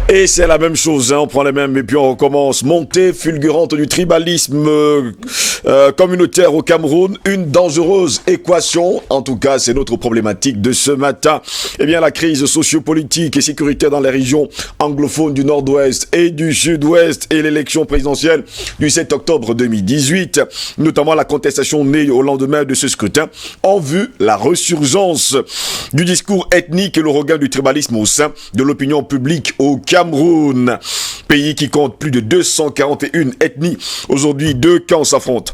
Et c'est la même chose, hein, on prend les mêmes et puis on recommence. Montée fulgurante du tribalisme communautaire au Cameroun, une dangereuse équation. En tout cas, c'est notre problématique de ce matin. Eh bien, la crise sociopolitique et sécuritaire dans les régions anglophones du nord-ouest et du sud-ouest et l'élection présidentielle du 7 octobre 2018, notamment la contestation née au lendemain de ce scrutin, ont vu la ressurgence du discours ethnique et le regain du tribalisme au sein de l'opinion publique au Cameroun, pays qui compte plus de 241 ethnies. Aujourd'hui, deux camps s'affrontent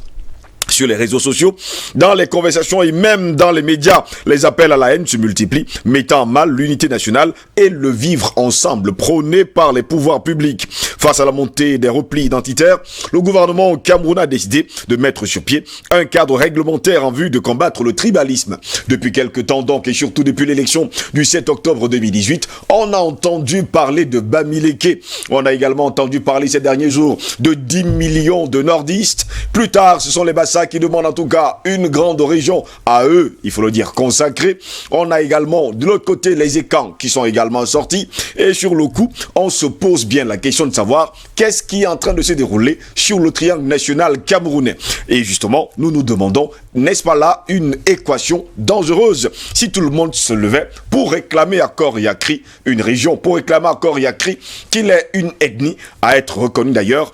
sur les réseaux sociaux, dans les conversations et même dans les médias. Les appels à la haine se multiplient, mettant en mal l'unité nationale et le vivre ensemble prôné par les pouvoirs publics. Face à la montée des replis identitaires, le gouvernement camerounais a décidé de mettre sur pied un cadre réglementaire en vue de combattre le tribalisme. Depuis quelques temps donc, et surtout depuis l'élection du 7 octobre 2018, on a entendu parler de Bamileke. On a également entendu parler ces derniers jours de 10 millions de nordistes. Plus tard, ce sont les Bassa qui demandent en tout cas une grande région à eux, il faut le dire, consacrée. On a également de l'autre côté les Ekans qui sont également sortis. Et sur le coup, on se pose bien la question de savoir qu'est-ce qui est en train de se dérouler sur le triangle national camerounais. Et justement, nous nous demandons, n'est-ce pas là une équation dangereuse? Si tout le monde se levait pour réclamer à corps et à cri une région, pour réclamer à corps et à cri qu'il ait une ethnie à être reconnue d'ailleurs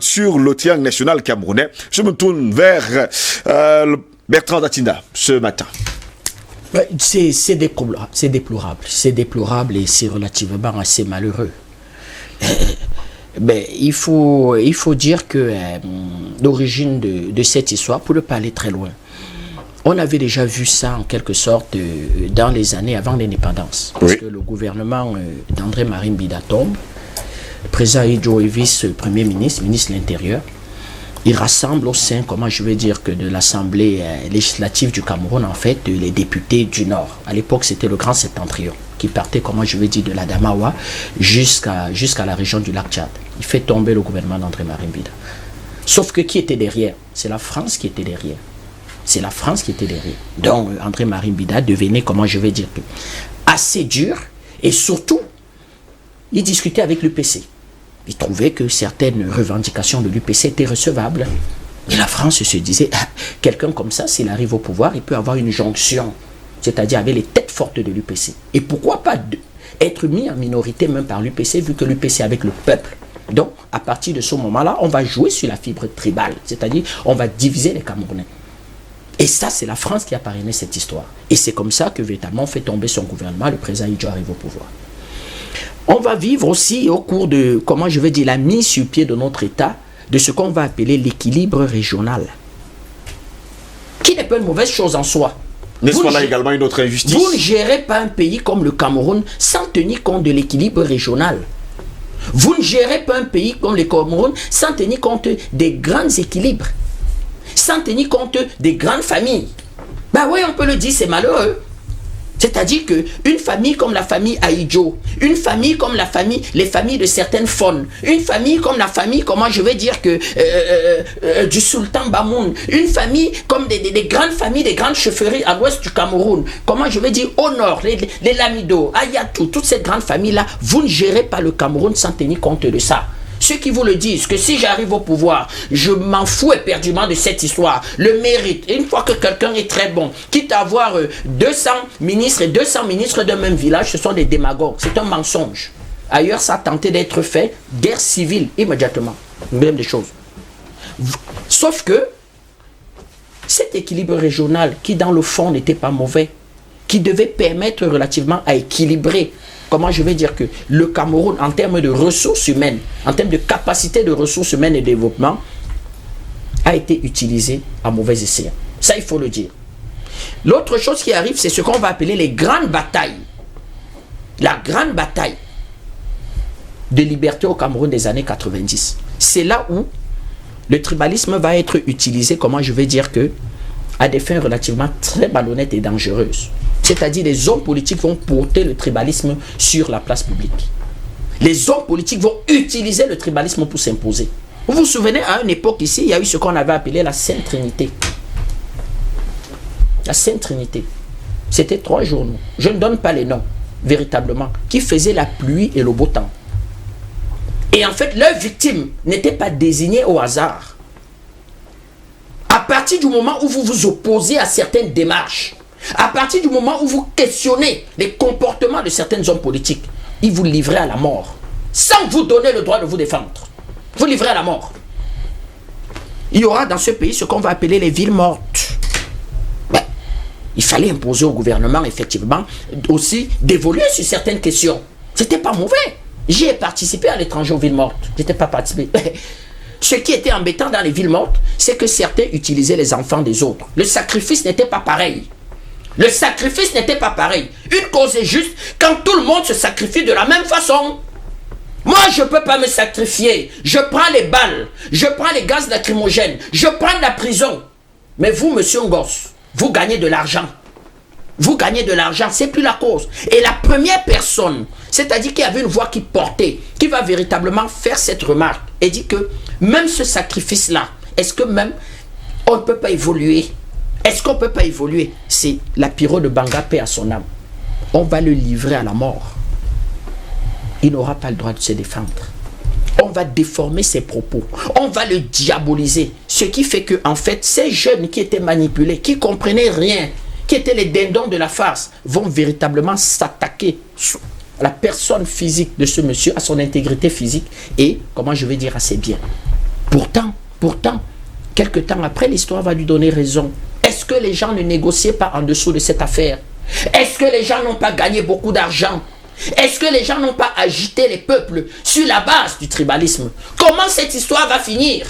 sur le triangle national camerounais, je me tourne vers Bertrand Datinda ce matin. C'est déplorable et c'est relativement assez malheureux. Mais il faut dire que l'origine de cette histoire, pour ne pas aller très loin, on avait déjà vu ça en quelque sorte dans les années avant l'indépendance. Parce que le gouvernement d'André-Marie Mbida tombe, le président Idjo est vice-premier ministre, ministre de l'Intérieur. Il rassemble au sein, comment je vais dire, que de l'Assemblée législative du Cameroun, en fait, les députés du Nord. À l'époque, c'était le Grand Septentrion, qui partait, comment je vais dire, de l'Adamawa jusqu'à la région du lac Tchad. Il fait tomber le gouvernement d'André-Marie Mbida. Sauf que qui était derrière? C'est la France qui était derrière. C'est la France qui était derrière. Donc, André-Marie Mbida devenait, comment je vais dire, assez dur. Et surtout, il discutait avec l'UPC. Il trouvait que certaines revendications de l'UPC étaient recevables. Et la France se disait, quelqu'un comme ça, s'il arrive au pouvoir, il peut avoir une jonction, c'est-à-dire avec les têtes fortes de l'UPC. Et pourquoi pas être mis en minorité même par l'UPC, vu que l'UPC est avec le peuple. Donc, à partir de ce moment-là, on va jouer sur la fibre tribale, c'est-à-dire on va diviser les Camerounais. Et ça, c'est la France qui a parrainé cette histoire. Et c'est comme ça que véritablement on fait tomber son gouvernement, le président Idjo arrive au pouvoir. On va vivre aussi au cours de, comment je vais dire, la mise sur pied de notre État, de ce qu'on va appeler l'équilibre régional. Qui n'est pas une mauvaise chose en soi. N'est-ce pas là également une autre injustice? Vous ne gérez pas un pays comme le Cameroun sans tenir compte de l'équilibre régional. Vous ne gérez pas un pays comme le Cameroun sans tenir compte des grands équilibres. Sans tenir compte des grandes familles. Ben oui, on peut le dire, c'est malheureux. C'est-à-dire qu'une famille comme la famille Aïdjo, une famille comme les familles de certaines faunes, une famille comme la famille, comment je vais dire que du sultan Bamoun, une famille comme des grandes familles, des grandes chefferies à l'ouest du Cameroun, comment je vais dire au nord, les Lamido, Ayatou, toutes ces grandes familles-là, vous ne gérez pas le Cameroun sans tenir compte de ça. Ceux qui vous le disent, que si j'arrive au pouvoir, je m'en fous éperdument de cette histoire. Le mérite, une fois que quelqu'un est très bon, quitte à avoir 200 ministres et 200 ministres d'un même village, ce sont des démagogues. C'est un mensonge. Ailleurs, ça a tenté d'être fait, guerre civile, immédiatement. Même des choses. Sauf que, cet équilibre régional, qui dans le fond n'était pas mauvais, qui devait permettre relativement à équilibrer, comment je vais dire que le Cameroun, en termes de ressources humaines, en termes de capacité de ressources humaines et de développement, a été utilisé à mauvais escient. Ça, il faut le dire. L'autre chose qui arrive, c'est ce qu'on va appeler les grandes batailles. La grande bataille de liberté au Cameroun des années 90. C'est là où le tribalisme va être utilisé, comment je vais dire que, à des fins relativement très malhonnêtes et dangereuses. C'est-à-dire les hommes politiques vont porter le tribalisme sur la place publique. Les hommes politiques vont utiliser le tribalisme pour s'imposer. Vous vous souvenez, à une époque ici, il y a eu ce qu'on avait appelé la Sainte Trinité. La Sainte Trinité. C'était 3 journaux. Je ne donne pas les noms, véritablement, qui faisaient la pluie et le beau temps. Et en fait, leurs victimes n'étaient pas désignées au hasard. À partir du moment où vous vous opposez à certaines démarches, à partir du moment où vous questionnez les comportements de certains hommes politiques, ils vous livrent à la mort, sans vous donner le droit de vous défendre. Vous livrez à la mort. Il y aura dans ce pays ce qu'on va appeler les villes mortes. Ouais. Il fallait imposer au gouvernement, effectivement, aussi d'évoluer sur certaines questions. C'était pas mauvais. J'ai participé à l'étranger aux villes mortes. Je n'étais pas participé. Ce qui était embêtant dans les villes mortes, c'est que certains utilisaient les enfants des autres. Le sacrifice n'était pas pareil. Le sacrifice n'était pas pareil. Une cause est juste quand tout le monde se sacrifie de la même façon. Moi, je ne peux pas me sacrifier. Je prends les balles, je prends les gaz lacrymogènes, je prends la prison. Mais vous, monsieur Ngos, vous gagnez de l'argent. Vous gagnez de l'argent, c'est plus la cause. Et la première personne, c'est-à-dire qu'il y avait une voix qui portait, qui va véritablement faire cette remarque et dit que même ce sacrifice-là, est-ce que même on ne peut pas évoluer? Est-ce qu'on ne peut pas évoluer? C'est la Piro de Banga, paix à son âme. On va le livrer à la mort. Il n'aura pas le droit de se défendre. On va déformer ses propos. On va le diaboliser. Ce qui fait que, en fait, ces jeunes qui étaient manipulés, qui ne comprenaient rien, qui étaient les dindons de la farce, vont véritablement s'attaquer à la personne physique de ce monsieur, à son intégrité physique et, comment je vais dire, à ses biens. Pourtant, quelque temps après, l'histoire va lui donner raison. Est-ce que les gens ne négociaient pas en dessous de cette affaire? Est-ce que les gens n'ont pas gagné beaucoup d'argent? Est-ce que les gens n'ont pas agité les peuples sur la base du tribalisme? Comment cette histoire va finir?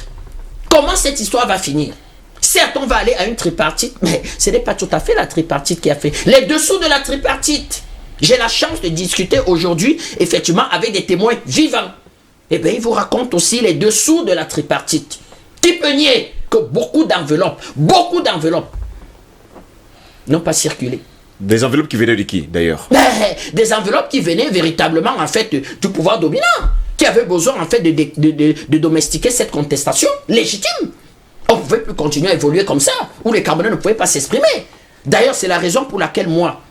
Comment cette histoire va finir? Certes, on va aller à une tripartite, mais ce n'est pas tout à fait la tripartite qui a fait. Les dessous de la tripartite. J'ai la chance de discuter aujourd'hui, effectivement, avec des témoins vivants. Eh bien, ils vous racontent aussi les dessous de la tripartite. Qui peut nier que beaucoup d'enveloppes n'ont pas circulé? Des enveloppes qui venaient de qui, d'ailleurs? Des enveloppes qui venaient véritablement, en fait, du pouvoir dominant, qui avait besoin, en fait, de domestiquer cette contestation légitime. On ne pouvait plus continuer à évoluer comme ça, où les Camerounais ne pouvaient pas s'exprimer. D'ailleurs, c'est la raison pour laquelle moi,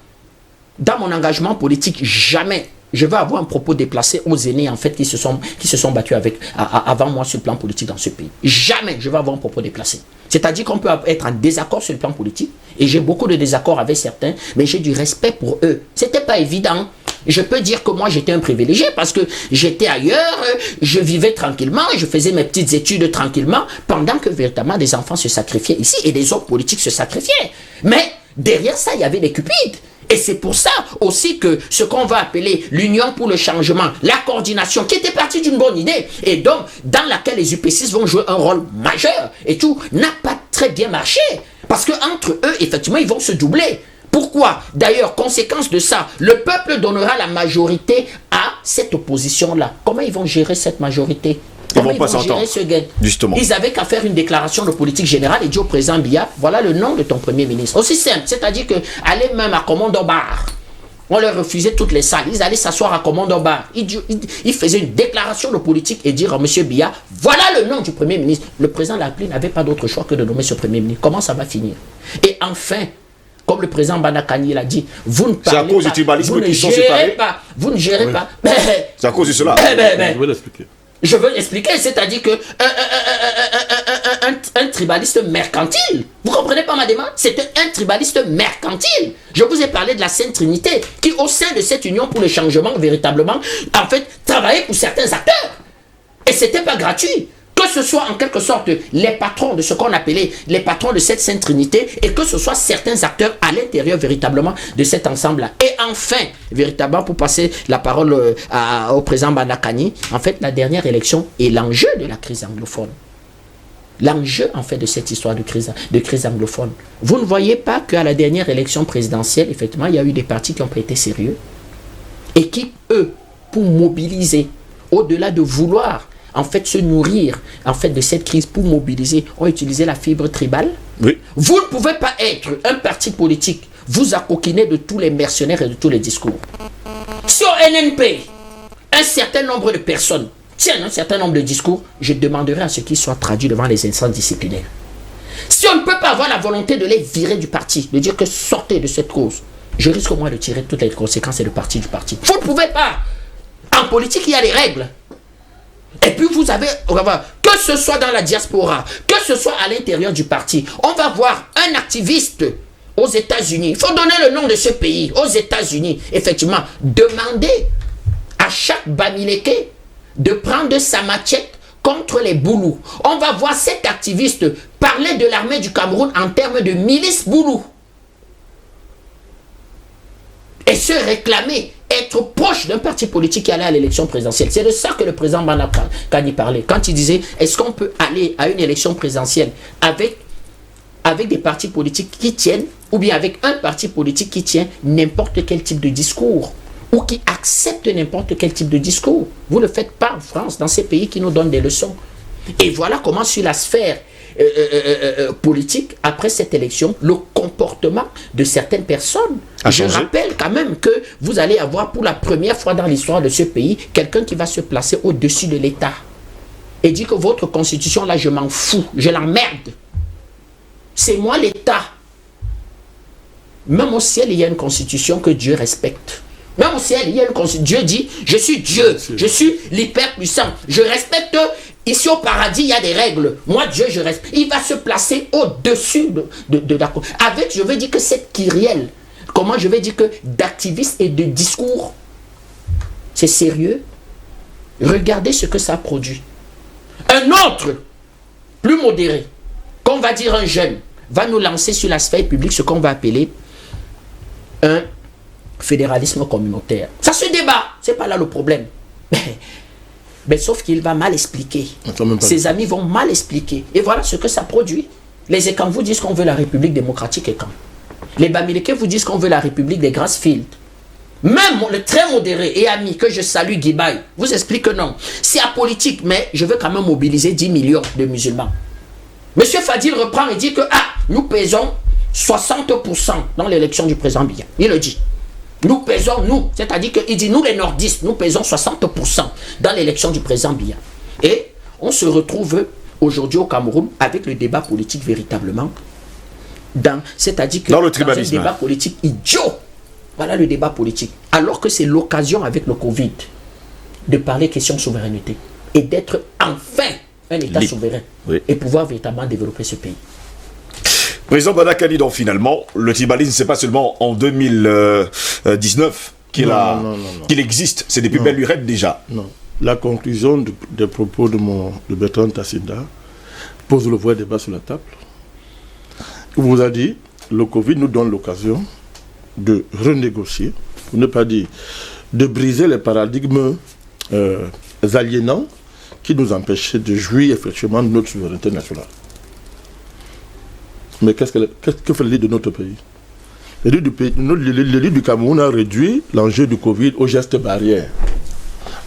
dans mon engagement politique, jamais je vais avoir un propos déplacé aux aînés, en fait, qui se sont battus avant moi sur le plan politique dans ce pays. Jamais je vais avoir un propos déplacé. C'est-à-dire qu'on peut être en désaccord sur le plan politique, et j'ai beaucoup de désaccords avec certains, mais j'ai du respect pour eux. C'était pas évident. Je peux dire que moi j'étais un privilégié parce que j'étais ailleurs, je vivais tranquillement, je faisais mes petites études tranquillement, pendant que véritablement des enfants se sacrifiaient ici et des hommes politiques se sacrifiaient. Mais derrière ça, il y avait des cupides. Et c'est pour ça aussi que ce qu'on va appeler l'union pour le changement, la coordination, qui était partie d'une bonne idée, et donc dans laquelle les UP6 vont jouer un rôle majeur, et tout, n'a pas très bien marché. Parce qu'entre eux, effectivement, ils vont se doubler. Pourquoi? D'ailleurs, conséquence de ça, le peuple donnera la majorité à cette opposition-là. Comment ils vont gérer cette majorité? Comment ils vont gérer ce gain? Justement. Ils avaient qu'à faire une déclaration de politique générale et dire au président Biya, voilà le nom de ton premier ministre. Aussi simple, c'est-à-dire que aller même à Commando Bar, on leur refusait toutes les salles, ils allaient s'asseoir à Commando Bar, ils faisaient une déclaration de politique et dire à M. Biya, voilà le nom du premier ministre. Le président de la République n'avait pas d'autre choix que de nommer ce premier ministre. Comment ça va finir? Et enfin, comme le président Banakani l'a dit, vous ne parlez pas, c'est à cause du tribalisme qu'ils sont séparés. Vous ne gérez pas. C'est à cause de cela. Je vais l'expliquer. Je veux l'expliquer, c'est-à-dire que un tribaliste mercantile, vous comprenez pas ma demande? C'est un tribaliste mercantile. Je vous ai parlé de la Sainte Trinité, qui au sein de cette union pour le changement, véritablement, en fait, travaillait pour certains acteurs. Et c'était pas gratuit. Que ce soit en quelque sorte les patrons de ce qu'on appelait les patrons de cette Sainte Trinité et que ce soit certains acteurs à l'intérieur véritablement de cet ensemble-là. Et enfin, véritablement, pour passer la parole au président Banakani, en fait, la dernière élection est l'enjeu de la crise anglophone. L'enjeu, en fait, de cette histoire de crise anglophone. Vous ne voyez pas qu'à la dernière élection présidentielle, effectivement, il y a eu des partis qui n'ont pas été sérieux et qui, eux, pour mobiliser, au-delà de vouloir en fait se nourrir en fait de cette crise pour mobiliser, ont utilisé la fibre tribale. Oui. Vous ne pouvez pas être un parti politique, vous accoquiner de tous les mercenaires et de tous les discours. Sur NNP, un certain nombre de personnes tiennent un certain nombre de discours, je demanderai à ce qu'ils soient traduits devant les instances disciplinaires. Si on ne peut pas avoir la volonté de les virer du parti, de dire que sortez de cette cause, je risque au moins de tirer toutes les conséquences et de partir du parti. Vous ne pouvez pas. En politique, il y a des règles. Et puis vous avez, que ce soit dans la diaspora, que ce soit à l'intérieur du parti, on va voir un activiste aux États-Unis. Il faut donner le nom de ce pays, aux États-Unis. Effectivement, demander à chaque Bamileke de prendre sa machette contre les Boulous. On va voir cet activiste parler de l'armée du Cameroun en termes de milice Boulou. Et se réclamer, être proche d'un parti politique qui allait à l'élection présidentielle. C'est de ça que le président Bana Kani parlait. Quand il disait, est-ce qu'on peut aller à une élection présidentielle avec des partis politiques qui tiennent, ou bien avec un parti politique qui tient n'importe quel type de discours, ou qui accepte n'importe quel type de discours. Vous ne le faites pas en France, dans ces pays qui nous donnent des leçons. Et voilà comment sur la sphère politique, après cette élection, le comportement de certaines personnes. Je rappelle quand même que vous allez avoir pour la première fois dans l'histoire de ce pays, quelqu'un qui va se placer au-dessus de l'État et dit que votre constitution, là, je m'en fous, je l'emmerde. C'est moi l'État. Même au ciel, il y a une constitution que Dieu respecte. Même au ciel, il y a une constitution. Dieu dit, je suis Dieu, je suis l'hyper-puissant. Je respecte, ici au paradis, il y a des règles. Moi, Dieu, je respecte. Il va se placer au-dessus de la... Avec, je veux dire que cette kyrielle, comment je vais dire que d'activistes et de discours, c'est sérieux. Regardez ce que ça produit. Un autre, plus modéré, qu'on va dire un jeune, va nous lancer sur la sphère publique ce qu'on va appeler un fédéralisme communautaire. Ça se débat, c'est pas là le problème. Mais sauf qu'il va mal expliquer. Ses amis vont mal expliquer. Et voilà ce que ça produit. Les Ekans vous disent qu'on veut la République démocratique Ekan. Les Bamileke vous disent qu'on veut la République des Grassfields. Même le très modéré et ami que je salue, Guibaï, vous explique que non. C'est apolitique, mais je veux quand même mobiliser 10 millions de musulmans. Monsieur Fadil reprend et dit que nous pesons 60% dans l'élection du président Biya. Il le dit. Nous pesons, nous, c'est-à-dire qu'il dit nous les nordistes, nous pesons 60% dans l'élection du président Biya. Et on se retrouve aujourd'hui au Cameroun avec le débat politique véritablement, c'est-à-dire que dans le tribalisme, un débat politique idiot. Voilà le débat politique. Alors que c'est l'occasion avec le Covid de parler question souveraineté et d'être enfin un État souverain et pouvoir véritablement développer ce pays. Président Bana Kani, donc finalement, le tribalisme, c'est pas seulement en 2019 qu'il existe, c'est depuis belle lurette déjà. Non. La conclusion des propos de Bertrand Tassinda pose le vrai débat sur la table. Il vous a dit, le Covid nous donne l'occasion de renégocier, pour ne pas dire de briser les paradigmes aliénants qui nous empêchaient de jouir effectivement de notre souveraineté nationale. Mais qu'est-ce que fait l'élite de notre pays? L'élite du Cameroun a réduit l'enjeu du Covid aux gestes barrières.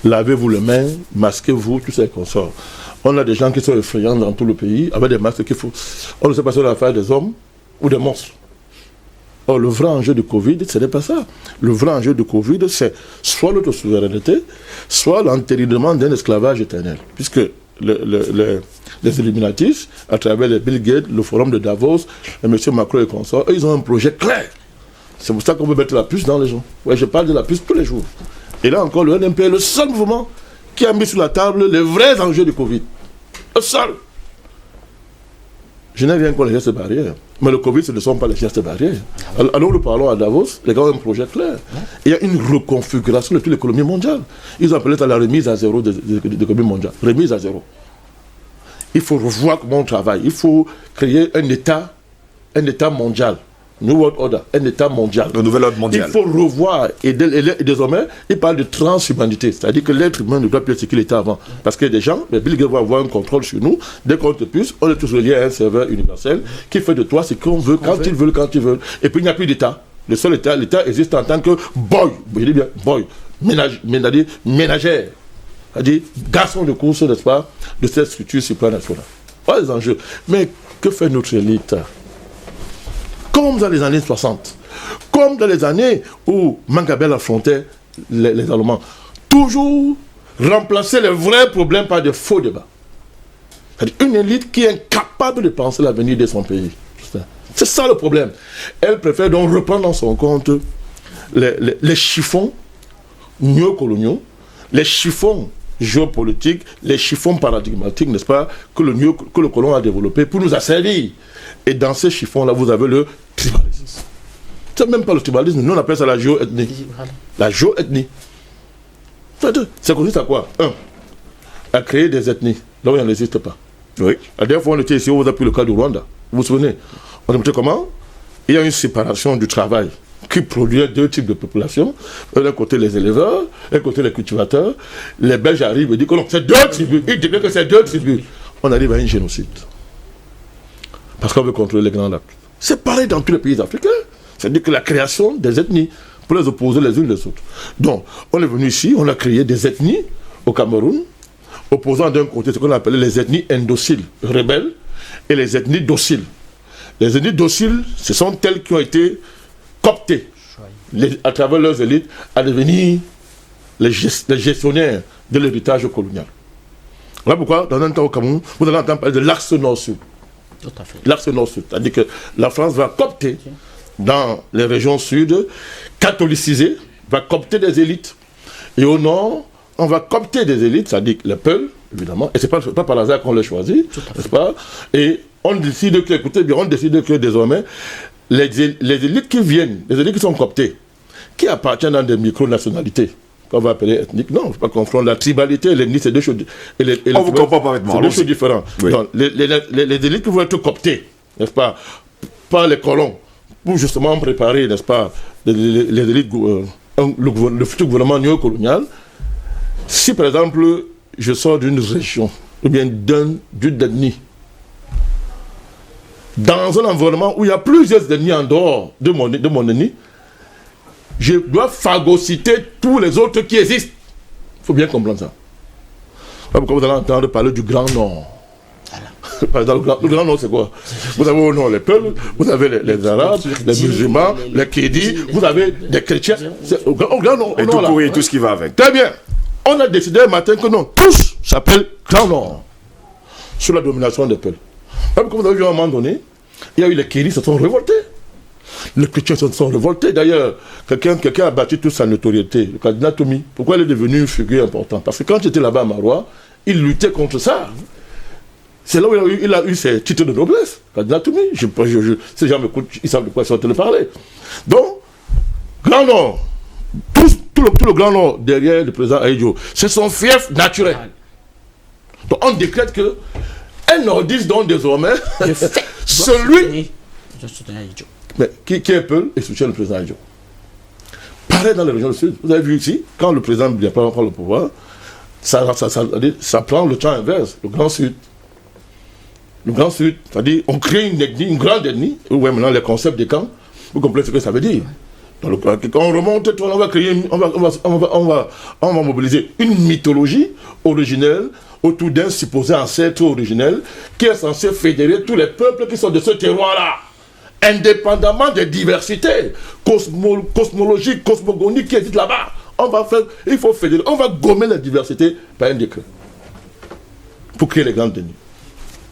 Lavez-vous les mains, masquez-vous, tous ces consorts. On a des gens qui sont effrayants dans tout le pays, avec des masques qu'il faut... On ne sait pas si c'est l'affaire des hommes ou des monstres. Or, le vrai enjeu du Covid, ce n'est pas ça. Le vrai enjeu du Covid, c'est soit notre souveraineté, soit l'entérinement d'un esclavage éternel. Puisque les Illuminatis, à travers les Bill Gates, le forum de Davos, et M. Macron et consorts, ils ont un projet clair. C'est pour ça qu'on veut mettre la puce dans les gens. Ouais, je parle de la puce tous les jours. Et là encore, le NMP est le seul mouvement qui a mis sur la table les vrais enjeux du Covid. Le seul. Je n'ai rien contre les gestes barrières. Mais le Covid, ce ne sont pas les gestes barrières. Alors nous parlons à Davos, les gars ont un projet clair. Il y a une reconfiguration de toute l'économie mondiale. Ils ont appelé ça la remise à zéro de l'économie mondiale. Remise à zéro. Il faut revoir comment on travaille. Il faut créer un État mondial. New World Order, un État mondial. Le nouvel ordre mondial. Il faut revoir, et désormais, il parle de transhumanité, c'est-à-dire que l'être humain ne doit plus être ce qu'il était avant. Parce que des gens, Bill Gates va avoir un contrôle sur nous, dès qu'on te puce, on est tous reliés à un serveur universel qui fait de toi ce qu'on veut, quand il veut, quand il veut. Et puis il n'y a plus d'État. Le seul État, l'État existe en tant que boy, je dis bien boy, ménagère, c'est-à-dire garçon de course, n'est-ce pas, de cette structure supranationale. Voilà les enjeux. Mais que fait notre élite? Comme dans les années 60, comme dans les années où Mangabel affrontait les Allemands, toujours remplacer les vrais problèmes par de faux débats. C'est-à-dire une élite qui est incapable de penser l'avenir de son pays. C'est ça le problème. Elle préfère donc reprendre dans son compte les chiffons néocoloniaux, les chiffons géopolitique, les chiffons paradigmatiques, n'est-ce pas, que le colon a développé pour nous asservir. Et dans ces chiffons-là, vous avez le tribalisme. C'est même pas le tribalisme, nous on appelle ça la géoethnie. La géoethnie. Ça consiste à quoi? À créer des ethnies, là où il n'existe pas. Oui. La dernière fois, on était ici, on vous a pris le cas du Rwanda. Vous vous souvenez? On a montré comment? Il y a une séparation du travail qui produit deux types de populations. D'un côté, les éleveurs, d'un côté, les cultivateurs. Les Belges arrivent et disent que non, c'est deux tribus. Ils disent que c'est deux tribus. On arrive à un génocide. Parce qu'on veut contrôler les grands lacs. C'est pareil dans tous les pays africains. C'est-à-dire que la création des ethnies pour les opposer les unes les autres. Donc, on est venu ici, on a créé des ethnies au Cameroun, opposant d'un côté ce qu'on appelait les ethnies indociles, rebelles, et les ethnies dociles. Les ethnies dociles, ce sont telles qui ont été cooptées à travers leurs élites à devenir les gestionnaires de l'héritage colonial. Voilà pourquoi, dans un temps au Cameroun, vous allez entendre parler de l'axe nord-sud. Tout à fait. L'axe nord-sud, c'est-à-dire que la France va coopter dans les régions sud, catholiciser, va coopter des élites. Et au nord, on va coopter des élites, c'est-à-dire les Peuls, évidemment, et ce n'est pas par hasard qu'on les choisit, n'est-ce pas? Et on décide que, écoutez bien, on décide que désormais, les élites qui viennent, les élites qui sont cooptées, qui appartiennent à des micro-nationalités, qu'on va appeler ethniques, non, il ne faut pas confondre la tribalité et l'ethnie, c'est deux choses. On vous comprend parfaitement. C'est deux choses différentes. Oui. Donc, les élites qui vont être cooptées, n'est-ce pas, par les colons, pour justement préparer, n'est-ce pas, les élites, le futur gouvernement néocolonial. Si par exemple, je sors d'une région, ou bien d'une ethnie, dans un environnement où il y a plusieurs ethnies en dehors de mon ethnie, je dois phagocyter tous les autres qui existent. Il faut bien comprendre ça. Pourquoi vous allez entendre parler du Grand Nord? Par exemple, le Grand Nord, c'est quoi? Vous avez au nord les Peuls, vous avez les Arabes, les musulmans, les Kédis, vous avez des chrétiens. Au Grand Nord. Et tout pourri, tout ce qui va avec. Très bien. On a décidé un matin que non, tous s'appellent Grand Nord. Sous la domination des Peuls. Comme vous avez vu à un moment donné, il y a eu les Kédis se sont révoltés. Les chrétiens se sont révoltés. D'ailleurs, quelqu'un a battu toute sa notoriété, le cardinal Tomi. Pourquoi il est devenu une figure importante? Parce que quand j'étais là-bas à Marois, il luttait contre ça. C'est là où il a eu ses titres de noblesse. Cardinal Toumi, ces gens m'écoutent, ils savent de quoi ils sont en train de parler. Donc, Grand Nord, tout le Grand Nord derrière le président Ahidjo, c'est son fief naturel. Donc on décrète que un nordiste donc désormais, celui mais, qui est Peul et soutient le président Ahidjo. Pareil dans les régions du Sud. Vous avez vu ici, quand le président ne vient pas encore le pouvoir, ça prend le champ inverse, le Grand Sud. Le Grand Sud, c'est-à-dire on crée une ethnie, une grande ethnie, où maintenant les concepts des camps, vous comprenez ce que ça veut dire. Donc, quand on remonte, on va créer, on va mobiliser une mythologie originelle autour d'un supposé ancêtre originel qui est censé fédérer tous les peuples qui sont de ce terroir-là, indépendamment des diversités cosmologiques, cosmogoniques qui existent là-bas. Il faut fédérer, on va gommer la diversité par un décret pour créer les grandes ethnies.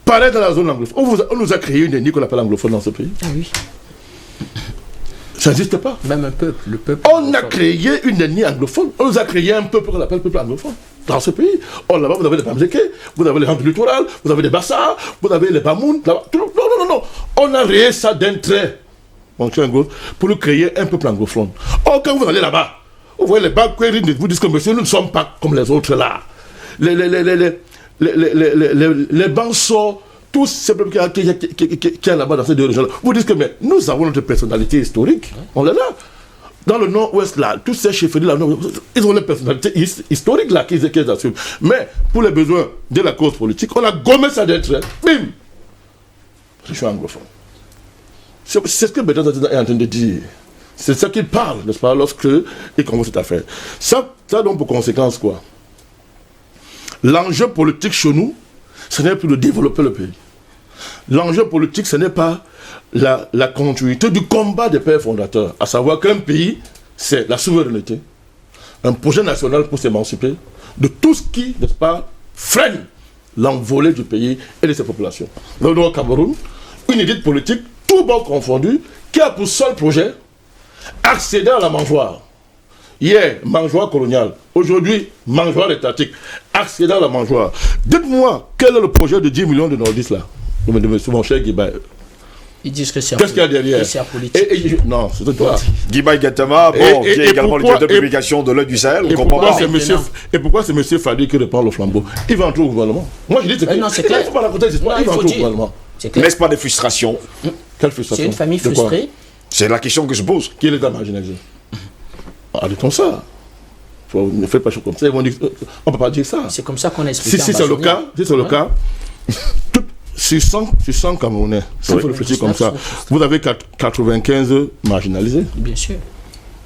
Pareil dans la zone anglophone. On nous a créé une ethnie qu'on appelle anglophone dans ce pays. Ah oui. Ça n'existe pas. Même un peuple, le peuple. On a créé une ethnie anglophone. On nous a créé un peuple qu'on appelle peuple anglophone. Dans ce pays. Oh, là-bas, vous avez les Bamzeke, vous avez les gens du littoral, vous avez les Bassa, vous avez les Bamoun. Non. On a créé ça d'un trait. Mon cher Ngo, pour créer un peuple anglophone. Oh, quand vous allez là-bas, vous voyez les Bakweri vous disent que monsieur, nous ne sommes pas comme les autres là. Les Banso, tous ces peuples qui sont là-bas dans ces deux régions-là, vous dites que mais nous avons notre personnalité historique, on est là. Dans le nord-ouest, là, tous ces chefferies-là, ils ont les personnalités historiques là qu'ils assument. Mais pour les besoins de la cause politique, on a gommé ça d'un trait. Bim! Je suis anglophone. C'est ce que Bédard est en train de dire. C'est ça qu'il parle, n'est-ce pas, lorsque il commence cette affaire. Ça donc pour conséquence quoi? L'enjeu politique chez nous, ce n'est plus de développer le pays. L'enjeu politique, ce n'est pas la continuité du combat des pères fondateurs, à savoir qu'un pays, c'est la souveraineté, un projet national pour s'émanciper de tout ce qui, n'est-ce pas, freine l'envolée du pays et de ses populations. Nous avons au Cameroun une élite politique, tout bord confondu, qui a pour seul projet accéder à la mangeoire. Hier, mangeoire coloniale. Aujourd'hui, mangeoire étatique. accéder à la mangeoire. Dites-moi, quel est le projet de 10 millions de nordistes là? De mon cher Guibaï. Ils disent que c'est Qu'est-ce qu'il y a derrière? c'est politique. Non, c'est toi. Guibaï Gattama, qui est également le directeur de publication de l'Œil du Sahel, on comprend pas. Et pourquoi c'est M. Fadi qui reprend le flambeau? Il va entrer au gouvernement. Moi je dis non, c'est clair. Il ne faut pas raconter cette histoire, il va entrer au gouvernement. N'est-ce pas des frustrations? Quelle frustration? C'est une famille frustrée. C'est la question que je pose. Qui est l'État marginalisé? Arrêtons ça. Ne faites pas chose comme ça. Ils vont dire, on ne peut pas dire ça. C'est comme ça qu'on explique. Si c'est le cas, sur 100 Camerounais, si vous réfléchissez comme ça, vous avez 95 marginalisés. Bien sûr.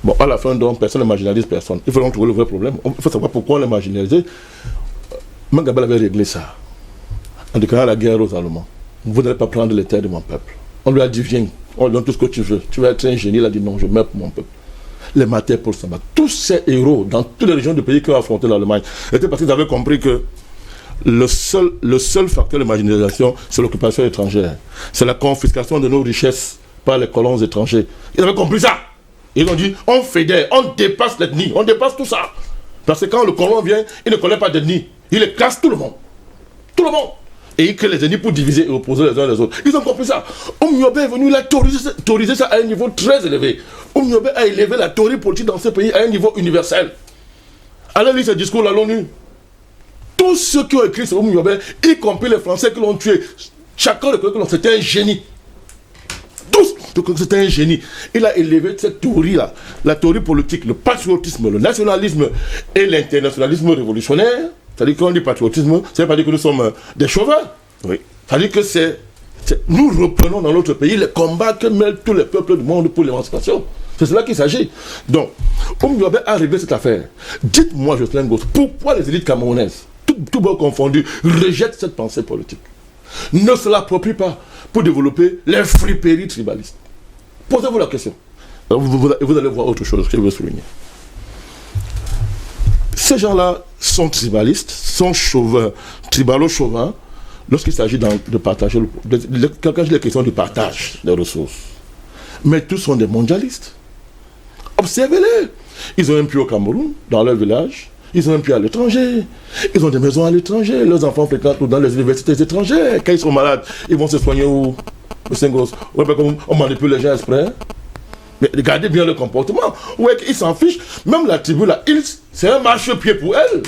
Bon, à la fin, donc, personne ne marginalise personne. Il faut donc trouver le vrai problème. Il faut savoir pourquoi on les marginalisés. Mangabel avait réglé ça en déclarant la guerre aux Allemands. Vous n'allez pas prendre les terres de mon peuple. On lui a dit, viens, on lui donne tout ce que tu veux. Tu vas être un génie. Il a dit, non, je meurs pour mon peuple. Les Mater Paul Samba, tous ces héros dans toutes les régions du pays qui ont affronté l'Allemagne, étaient parce qu'ils avaient compris que le seul facteur de marginalisation, c'est l'occupation étrangère. C'est la confiscation de nos richesses par les colons étrangers. Ils avaient compris ça. Ils ont dit, on fédère, on dépasse l'ethnie, on dépasse tout ça. Parce que quand le colon vient, il ne connaît pas d'ethnie. Il écrase tout le monde. Tout le monde. Et il crée les ennemis pour diviser et opposer les uns les autres. Ils ont compris ça. Oumiobe est venu, il a théorisé ça à un niveau très élevé. Oumiobe a élevé la théorie politique dans ce pays à un niveau universel. Allez lire ce discours à l'ONU. Tous ceux qui ont écrit sur Oumiobe, y compris les Français qui l'ont tué, chacun reconnaît que c'était un génie. Tous, c'était un génie. Il a élevé cette théorie-là, la théorie politique, le patriotisme, le nationalisme et l'internationalisme révolutionnaire. C'est-à-dire qu'on dit patriotisme, ça ne veut pas dire que nous sommes des chauvins. Oui. C'est-à-dire que nous reprenons dans notre pays les combats que mènent tous les peuples du monde pour l'émancipation. C'est cela qu'il s'agit. Donc, Oumiobe a réglé cette affaire. Dites-moi, Jocelyn Goss, pourquoi les élites camerounaises, tout bon confondu, rejettent cette pensée politique? Ne se l'approprient pas pour développer les friperies tribalistes. Posez-vous la question. Vous allez voir autre chose que je veux souligner. Ces gens-là sont tribalistes, sont chauvins, tribalo-chauvins, lorsqu'il s'agit de partager, quand il est question de partage des ressources. Mais tous sont des mondialistes. Observez-les. Ils ont un puits au Cameroun, dans leur village. Ils ont un puits à l'étranger. Ils ont des maisons à l'étranger. Leurs enfants fréquentent dans les universités étrangères. Quand ils sont malades, ils vont se soigner où? On manipule les gens exprès. Mais regardez bien le comportement. Ouais, ils s'en fichent. Même la tribu là, c'est un marchepied pour elle.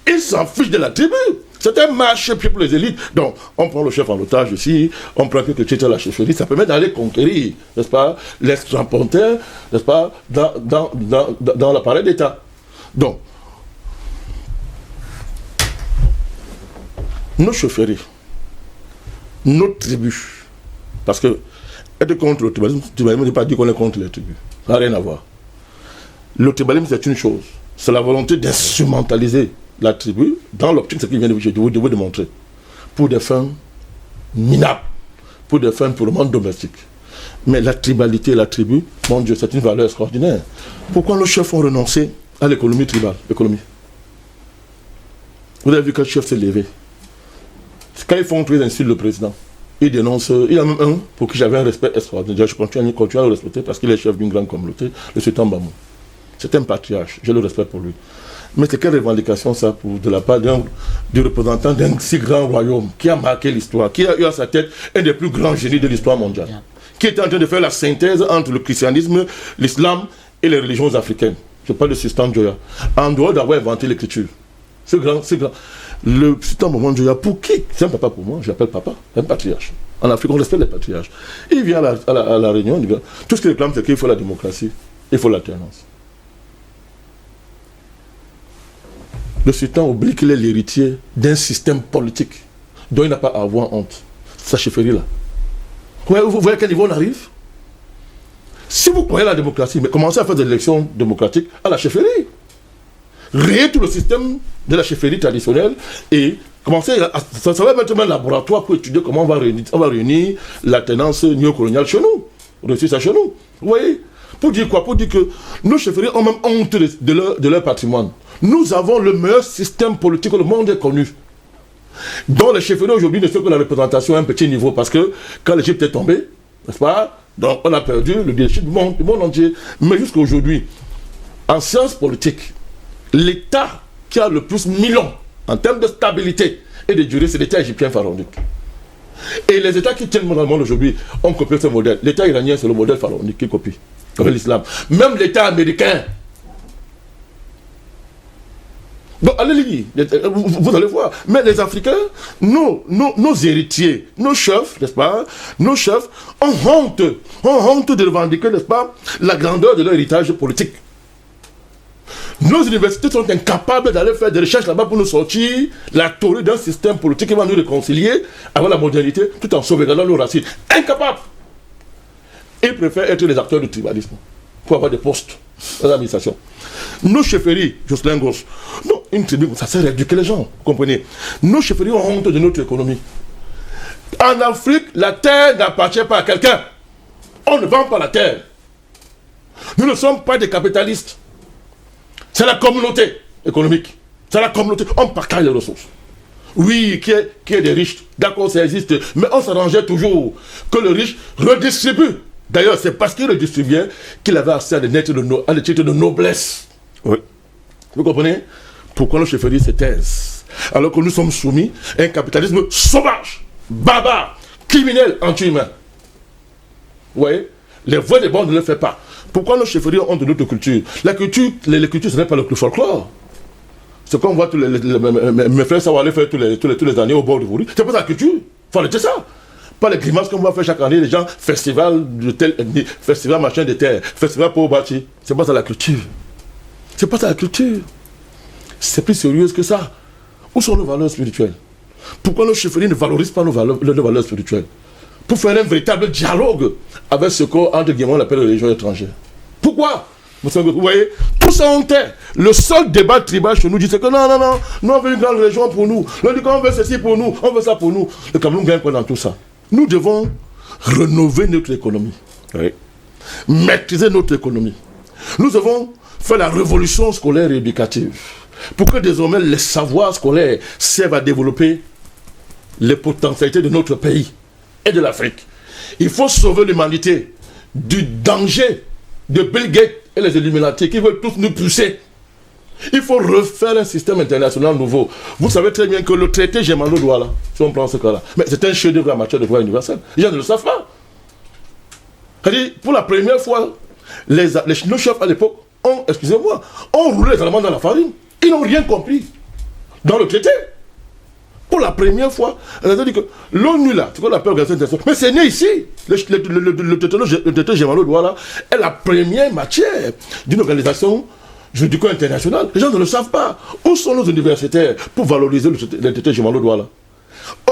Ils s'en fichent de la tribu. C'est un marchepied pour les élites. Donc, on prend le chef en otage ici, on prend quelques titres à la chefferie, ça permet d'aller conquérir, n'est-ce pas, l'extrapontaire, n'est-ce pas, dans l'appareil d'État. Donc, nos chefferies, nos tribus, parce que être contre le tribalisme n'est pas dire qu'on est contre les tribus. Ça n'a rien à voir. Le tribalisme, c'est une chose. C'est la volonté d'instrumentaliser la tribu dans l'optique, ce qu'il vient de vous démontrer, pour des fins minables, pour des fins purement domestiques. Mais la tribalité, la tribu, mon Dieu, c'est une valeur extraordinaire. Pourquoi nos chefs ont renoncé à l'économie tribale? Vous avez vu quel chef s'est levé? Quand ils font très insulte le président, il dénonce, il y a même un pour qui j'avais un respect extraordinaire. Je continue à le respecter parce qu'il est chef d'une grande communauté, le sultan Bamou. C'est un patriarche, j'ai le respect pour lui. Mais c'est quelle revendication ça de la part du représentant d'un si grand royaume qui a marqué l'histoire, qui a eu à sa tête un des plus grands génies de l'histoire mondiale, qui était en train de faire la synthèse entre le christianisme, l'islam et les religions africaines. Je parle de Sultan Joya. En dehors d'avoir inventé l'écriture. C'est grand. Le sultan Maman Joya, pour qui? C'est un papa pour moi, je l'appelle papa, un patriarche. En Afrique, on respecte les patriarches. Il vient à la réunion, il dit, tout ce qu'il réclame, c'est qu'il faut la démocratie, il faut l'alternance. Le sultan oublie qu'il est l'héritier d'un système politique dont il n'a pas à avoir honte. Sa chefferie là. Vous voyez à quel niveau on arrive? Si vous croyez à la démocratie, mais commencez à faire des élections démocratiques à la chefferie. Rayez tout le système de la chefferie traditionnelle et commencez ça va mettre un laboratoire pour étudier comment on va réunir l'alternance néocoloniale chez nous. Réussir ça chez nous. Vous voyez? Pour dire quoi? Pour dire que nos chefferies ont même honte de leur patrimoine. Nous avons le meilleur système politique que le monde ait connu. Donc les chefferies aujourd'hui ne sont que la représentation à un petit niveau parce que quand l'Égypte est tombée, n'est-ce pas? Donc on a perdu le leadership du monde entier. Mais jusqu'à aujourd'hui, en sciences politiques, l'État qui a le plus mis long en termes de stabilité et de durée, c'est l'État égyptien pharaonique. Et les États qui tiennent dans le monde aujourd'hui ont copié ce modèle. L'État iranien, c'est le modèle pharaonique qui copie avec l'islam. Même l'État américain. Donc, allez lire, vous allez voir. Mais les Africains, nos héritiers, nos chefs, n'est-ce pas, nos chefs ont honte de revendiquer, n'est-ce pas, la grandeur de leur héritage politique. Nos universités sont incapables d'aller faire des recherches là-bas pour nous sortir la théorie d'un système politique qui va nous réconcilier avec la modernité tout en sauvegardant nos racines. Incapables. Ils préfèrent être les acteurs du tribalisme pour avoir des postes dans l'administration. Nos chefferies, Jocelyn Goss, non, une tribu, ça sert à éduquer les gens, vous comprenez. Nos chefferies ont honte de notre économie. En Afrique, la terre n'appartient pas à quelqu'un. On ne vend pas la terre. Nous ne sommes pas des capitalistes. C'est la communauté économique. C'est la communauté. On partage les ressources. Oui, qui est des riches. D'accord, ça existe. Mais on s'arrangeait toujours que le riche redistribue. D'ailleurs, c'est parce qu'il redistribuait qu'il avait accès à des titres de noblesse. Oui. Vous comprenez? Pourquoi nos chefferies se taisent? Alors que nous sommes soumis à un capitalisme sauvage, barbare, criminel, anti-humain. Vous voyez? Les voix des bandes ne le font pas. Pourquoi nos chefferies ont de notre culture? La culture, les cultures, ce n'est pas le folklore. C'est comme on voit mes frères savoir aller faire tous les années au bord de Vouri. C'est pas sa culture. Il faut arrêter ça. Pas les grimaces qu'on va faire chaque année, les gens, festival de tel, festival machin de terre, festival pour bâtir. C'est pas ça la culture. C'est pas ça la culture. C'est plus sérieux que ça. Où sont nos valeurs spirituelles? Pourquoi nos chefferies ne valorisent pas nos valeurs spirituelles? Pour faire un véritable dialogue avec ce qu'entre guillemets on appelle les religions étrangères. Pourquoi? Vous voyez, tout ça on tait. Le seul débat tribal chez nous dit c'est que non, nous on veut une grande religion pour nous. Nous dit qu'on veut ceci pour nous, on veut ça pour nous. Le Cameroun gagne quoi dans tout ça? Nous devons rénover notre économie. Oui. Maîtriser notre économie. Nous devons faire la révolution scolaire et éducative pour que désormais les savoirs scolaires servent à développer les potentialités de notre pays et de l'Afrique. Il faut sauver l'humanité du danger de Bill Gates et les Illuminati qui veulent tous nous pousser. Il faut refaire un système international nouveau. Vous savez très bien que le traité Germano-Douala, si on prend ce cas-là, mais c'est un chef-d'œuvre en matière de droit universel. Les gens ne le savent pas. C'est-à-dire, pour la première fois, nos chefs à l'époque ont roulé les Allemands dans la farine. Ils n'ont rien compris dans le traité. Pour la première fois, c'est-à-dire que l'ONU là, c'est ce qu'on appelle l'organisation internationale, mais c'est né ici. Le traité Germano-Douala est la première matière d'une organisation juridico-internationale. Les gens ne le savent pas. Où sont nos universitaires pour valoriser le traité Germano-Douala?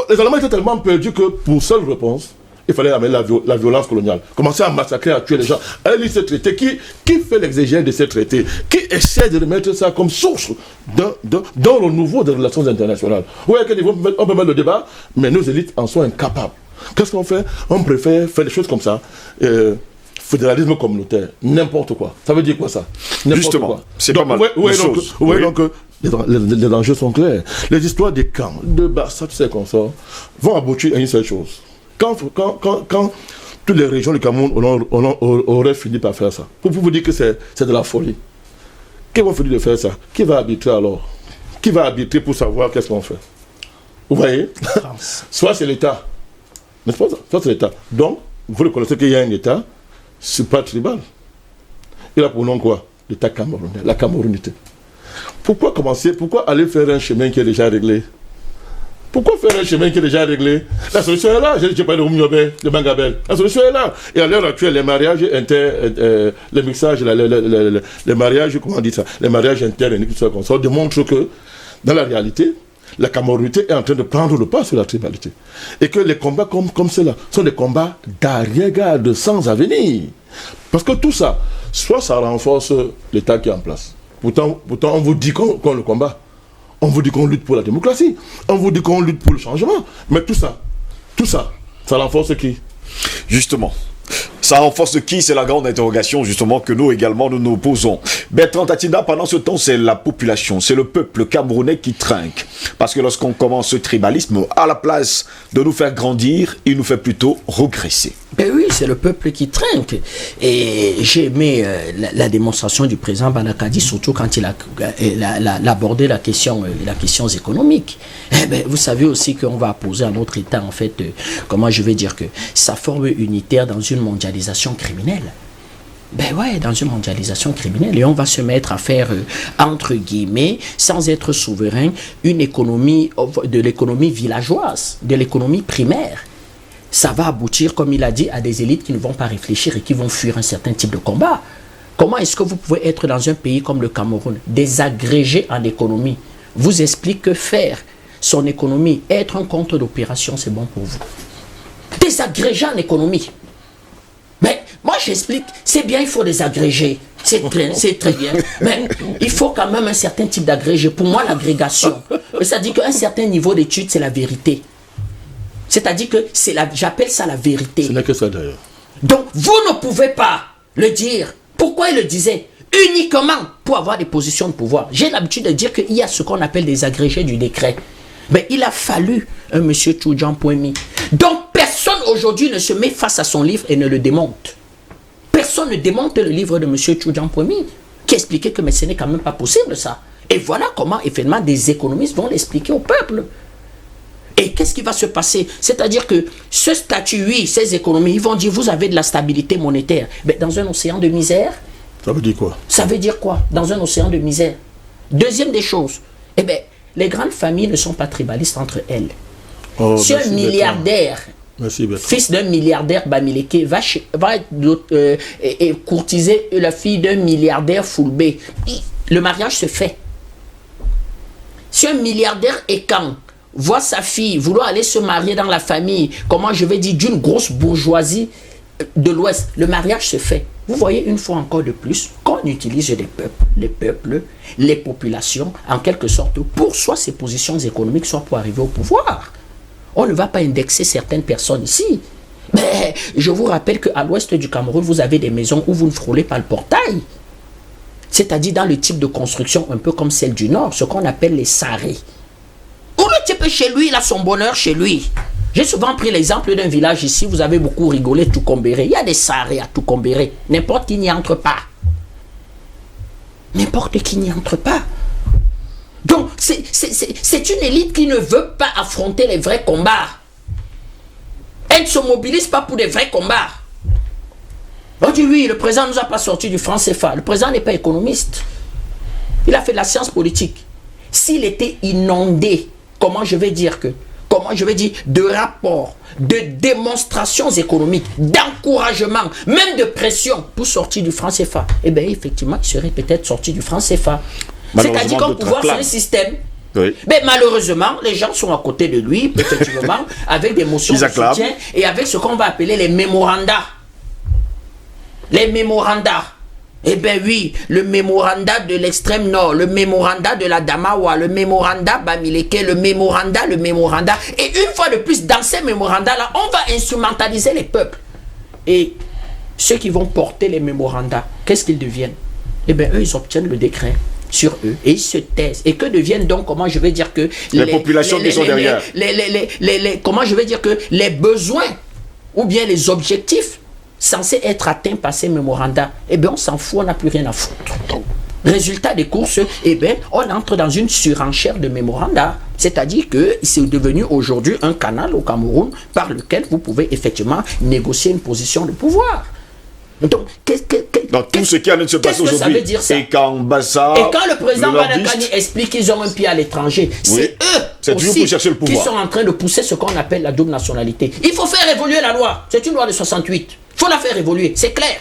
Les Allemands étaient tellement perdus que pour seule réponse, il fallait amener la violence coloniale. Commencer à massacrer, à tuer les gens. Allez, ce traité, qui fait l'exégèse de ce traité? Qui essaie de remettre ça comme source dans le renouveau des relations internationales? Oui, on peut mettre le débat, mais nos élites en sont incapables. Qu'est-ce qu'on fait? On préfère faire des choses comme ça. Fédéralisme communautaire, n'importe quoi. Ça veut dire quoi ça? Justement, c'est pas mal. Donc, les enjeux sont clairs. Les histoires des camps, de Bassa, tous ces consorts, vont aboutir à une seule chose. Quand toutes les régions du Cameroun auraient fini par faire ça, pour vous dire que c'est de la folie. Qui va finir de faire ça? Qui va arbitrer alors? Qui va arbitrer pour savoir qu'est-ce qu'on fait? Vous voyez? Soit c'est l'État. N'est-ce pas ça? Soit c'est l'État. Donc, vous reconnaissez qu'il y a un État, c'est pas tribal. Il a pour nom quoi? L'État camerounais, la Camerounité. Pourquoi aller faire un chemin qui est déjà réglé? Pourquoi faire un chemin qui est déjà réglé? La solution est là. Je parle de Oumyobé, de Bangabel. La solution est là. Et à l'heure actuelle, les mariages les mixages, les mariages, comment on dit ça? Les mariages internes, ça démontre que, dans la réalité, la Camerounité est en train de prendre le pas sur la tribalité. Et que les combats comme ceux-là sont des combats d'arrière-garde, sans avenir. Parce que tout ça, soit ça renforce l'État qui est en place. Pourtant on vous dit qu'on le combat. On vous dit qu'on lutte pour la démocratie. On vous dit qu'on lutte pour le changement. Mais tout ça, ça renforce qui? Justement. Ça renforce qui? C'est la grande interrogation justement que nous également nous posons. Bertrand Tatina, pendant ce temps, c'est la population, c'est le peuple camerounais qui trinque. Parce que lorsqu'on commence ce tribalisme, à la place de nous faire grandir, il nous fait plutôt regresser. Ben oui, c'est le peuple qui trinque. Et j'ai aimé la démonstration du président Banakadi, surtout quand il a abordé la question économique. Eh ben, vous savez aussi qu'on va poser à notre État, en fait, comment je vais dire que sa forme unitaire dans une mondialisation criminelle. Ben ouais, dans une mondialisation criminelle. Et on va se mettre à faire, entre guillemets, sans être souverain, une économie, de l'économie villageoise, de l'économie primaire. Ça va aboutir, comme il a dit, à des élites qui ne vont pas réfléchir et qui vont fuir un certain type de combat. Comment est-ce que vous pouvez être dans un pays comme le Cameroun, désagrégé en économie, vous explique que faire son économie, être un compte d'opération, c'est bon pour vous. Désagrégé en économie. Mais moi j'explique, c'est bien, il faut désagréger. C'est très bien. Mais il faut quand même un certain type d'agrégé. Pour moi, l'agrégation, ça dit qu'un certain niveau d'études, c'est la vérité. C'est-à-dire que j'appelle ça la vérité. Ce n'est que ça d'ailleurs. Donc, vous ne pouvez pas le dire. Pourquoi il le disait? Uniquement pour avoir des positions de pouvoir. J'ai l'habitude de dire qu'il y a ce qu'on appelle des agrégés du décret. Mais il a fallu un monsieur Tchoudian Poemi. Donc, personne aujourd'hui ne se met face à son livre et ne le démonte. Personne ne démonte le livre de monsieur Tchoudian Poemi, qui expliquait que mais ce n'est quand même pas possible ça. Et voilà comment, effectivement, des économistes vont l'expliquer au peuple. Et qu'est-ce qui va se passer? C'est-à-dire que ce statut, oui, ces économies, ils vont dire, vous avez de la stabilité monétaire. Mais dans un océan de misère. Ça veut dire quoi? Ça veut dire quoi? Dans un océan de misère. Deuxième des choses, eh bien, les grandes familles ne sont pas tribalistes entre elles. Oh, si un milliardaire, fils d'un milliardaire Bamileke, va courtiser la fille d'un milliardaire Fulbé, le mariage se fait. Si un milliardaire Ekan voit sa fille vouloir aller se marier dans la famille, comment je vais dire, d'une grosse bourgeoisie de l'Ouest, le mariage se fait. Vous voyez une fois encore de plus qu'on utilise les peuples, les populations, en quelque sorte, pour soit ses positions économiques, soit pour arriver au pouvoir. On ne va pas indexer certaines personnes ici. Mais je vous rappelle qu'à l'ouest du Cameroun, vous avez des maisons où vous ne frôlez pas le portail. C'est-à-dire dans le type de construction un peu comme celle du Nord, ce qu'on appelle les sarrés. Où le type chez lui, il a son bonheur chez lui. J'ai souvent pris l'exemple d'un village ici, vous avez beaucoup rigolé, Toukombéré. Il y a des sarrés à Toukombéré. N'importe qui n'y entre pas. N'importe qui n'y entre pas. Donc, c'est une élite qui ne veut pas affronter les vrais combats. Elle ne se mobilise pas pour des vrais combats. On dit oui, le président ne nous a pas sorti du franc CFA. Le président n'est pas économiste. Il a fait de la science politique. S'il était inondé, de rapports, de démonstrations économiques, d'encouragement, même de pression pour sortir du franc CFA, eh bien, effectivement, il serait peut-être sorti du franc CFA. C'est-à-dire qu'un pouvoir, c'est un système. Oui. Mais malheureusement, les gens sont à côté de lui, effectivement, avec des motions de soutien et avec ce qu'on va appeler les mémorandas. Les mémorandas. Eh bien oui, le mémoranda de l'extrême nord, le mémoranda de la Damawa, le mémoranda Bamileke, le mémoranda. Et une fois de plus, dans ces mémorandas-là, on va instrumentaliser les peuples. Et ceux qui vont porter les mémorandas, qu'est-ce qu'ils deviennent? Eh bien, eux, ils obtiennent le décret sur eux et ils se taisent. Et que deviennent donc, comment je vais dire que... Les populations qui sont derrière. Comment je vais dire que les besoins ou bien les objectifs censés être atteints par ces mémorandas, eh bien, on s'en fout, on n'a plus rien à foutre. Résultat des courses, eh bien, on entre dans une surenchère de mémorandas. C'est-à-dire que c'est devenu aujourd'hui un canal au Cameroun par lequel vous pouvez effectivement négocier une position de pouvoir. Donc, tout ce qui est en train de se passer aujourd'hui, et quand le président Banakani explique qu'ils ont un pied à l'étranger, c'est eux aussi pour chercher le pouvoir qui sont en train de pousser ce qu'on appelle la double nationalité. Il faut faire évoluer la loi. C'est une loi de 68. Il faut la faire évoluer, c'est clair.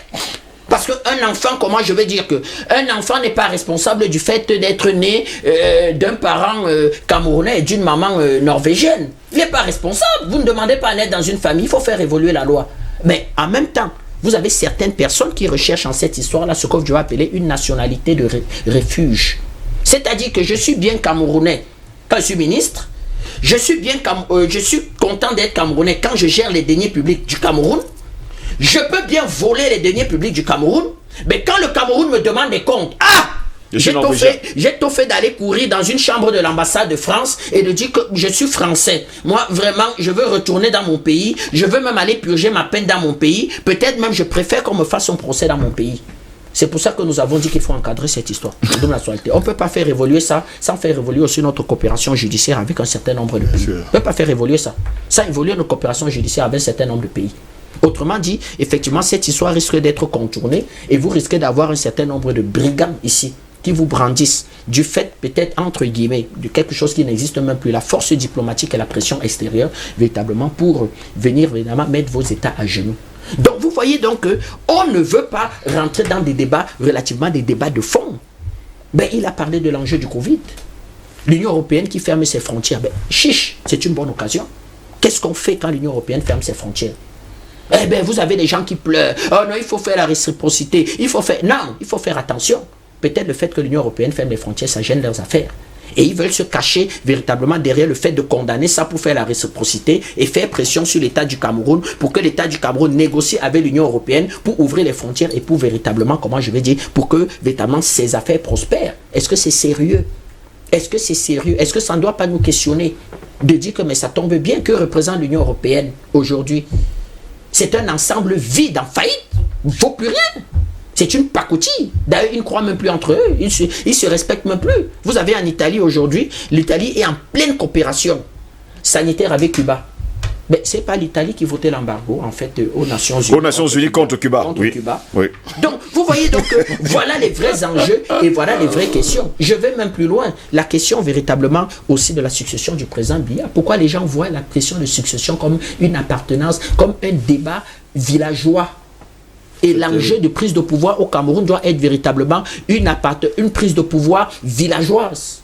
Parce qu'un enfant, comment je vais dire que un enfant n'est pas responsable du fait d'être né d'un parent camerounais et d'une maman norvégienne. Il n'est pas responsable. Vous ne demandez pas à naître dans une famille, il faut faire évoluer la loi. Mais en même temps, vous avez certaines personnes qui recherchent en cette histoire-là ce que je vais appeler une nationalité de refuge. C'est-à-dire que je suis bien camerounais quand je suis ministre, je suis content d'être camerounais quand je gère les deniers publics du Cameroun. Je peux bien voler les deniers publics du Cameroun, mais quand le Cameroun me demande des comptes, J'ai tout fait d'aller courir dans une chambre de l'ambassade de France et de dire que je suis français. Moi, vraiment, je veux retourner dans mon pays. Je veux même aller purger ma peine dans mon pays. Peut-être même je préfère qu'on me fasse un procès dans mon pays. C'est pour ça que nous avons dit qu'il faut encadrer cette histoire. On ne peut pas faire évoluer ça sans faire évoluer aussi notre coopération judiciaire avec un certain nombre de pays. On ne peut pas faire évoluer ça sans évoluer notre coopération judiciaire avec un certain nombre de pays. Autrement dit, effectivement, cette histoire risque d'être contournée et vous risquez d'avoir un certain nombre de brigands ici qui vous brandissent du fait, peut-être, entre guillemets, de quelque chose qui n'existe même plus, la force diplomatique et la pression extérieure, véritablement, pour venir, évidemment, mettre vos États à genoux. Donc, vous voyez donc qu'on ne veut pas rentrer dans des débats, relativement des débats de fond. Ben, il a parlé de l'enjeu du Covid. L'Union européenne qui ferme ses frontières, ben, chiche, c'est une bonne occasion. Qu'est-ce qu'on fait quand l'Union européenne ferme ses frontières? Eh bien, vous avez des gens qui pleurent. Oh non, il faut faire la réciprocité. Non, il faut faire attention. Peut-être le fait que l'Union européenne ferme les frontières, ça gêne leurs affaires. Et ils veulent se cacher véritablement derrière le fait de condamner ça pour faire la réciprocité et faire pression sur l'État du Cameroun pour que l'État du Cameroun négocie avec l'Union européenne pour ouvrir les frontières et pour véritablement, pour que véritablement ces affaires prospèrent. Est-ce que c'est sérieux? Est-ce que c'est sérieux? Est-ce que ça ne doit pas nous questionner de dire que mais ça tombe bien, que représente l'Union européenne aujourd'hui? C'est un ensemble vide, en faillite. Il ne faut plus rien. C'est une pacotille. D'ailleurs, ils ne croient même plus entre eux. Ils se respectent même plus. Vous avez en Italie aujourd'hui, l'Italie est en pleine coopération sanitaire avec Cuba. Mais ce n'est pas l'Italie qui votait l'embargo, en fait, aux Nations Unies. Aux Nations Unies contre Cuba. Oui. Donc, vous voyez, voilà les vrais enjeux et voilà les vraies questions. Je vais même plus loin. La question, véritablement, aussi de la succession du président Biya. Pourquoi les gens voient la question de succession comme une appartenance, comme un débat villageois? Et l'enjeu de prise de pouvoir au Cameroun doit être véritablement une prise de pouvoir villageoise.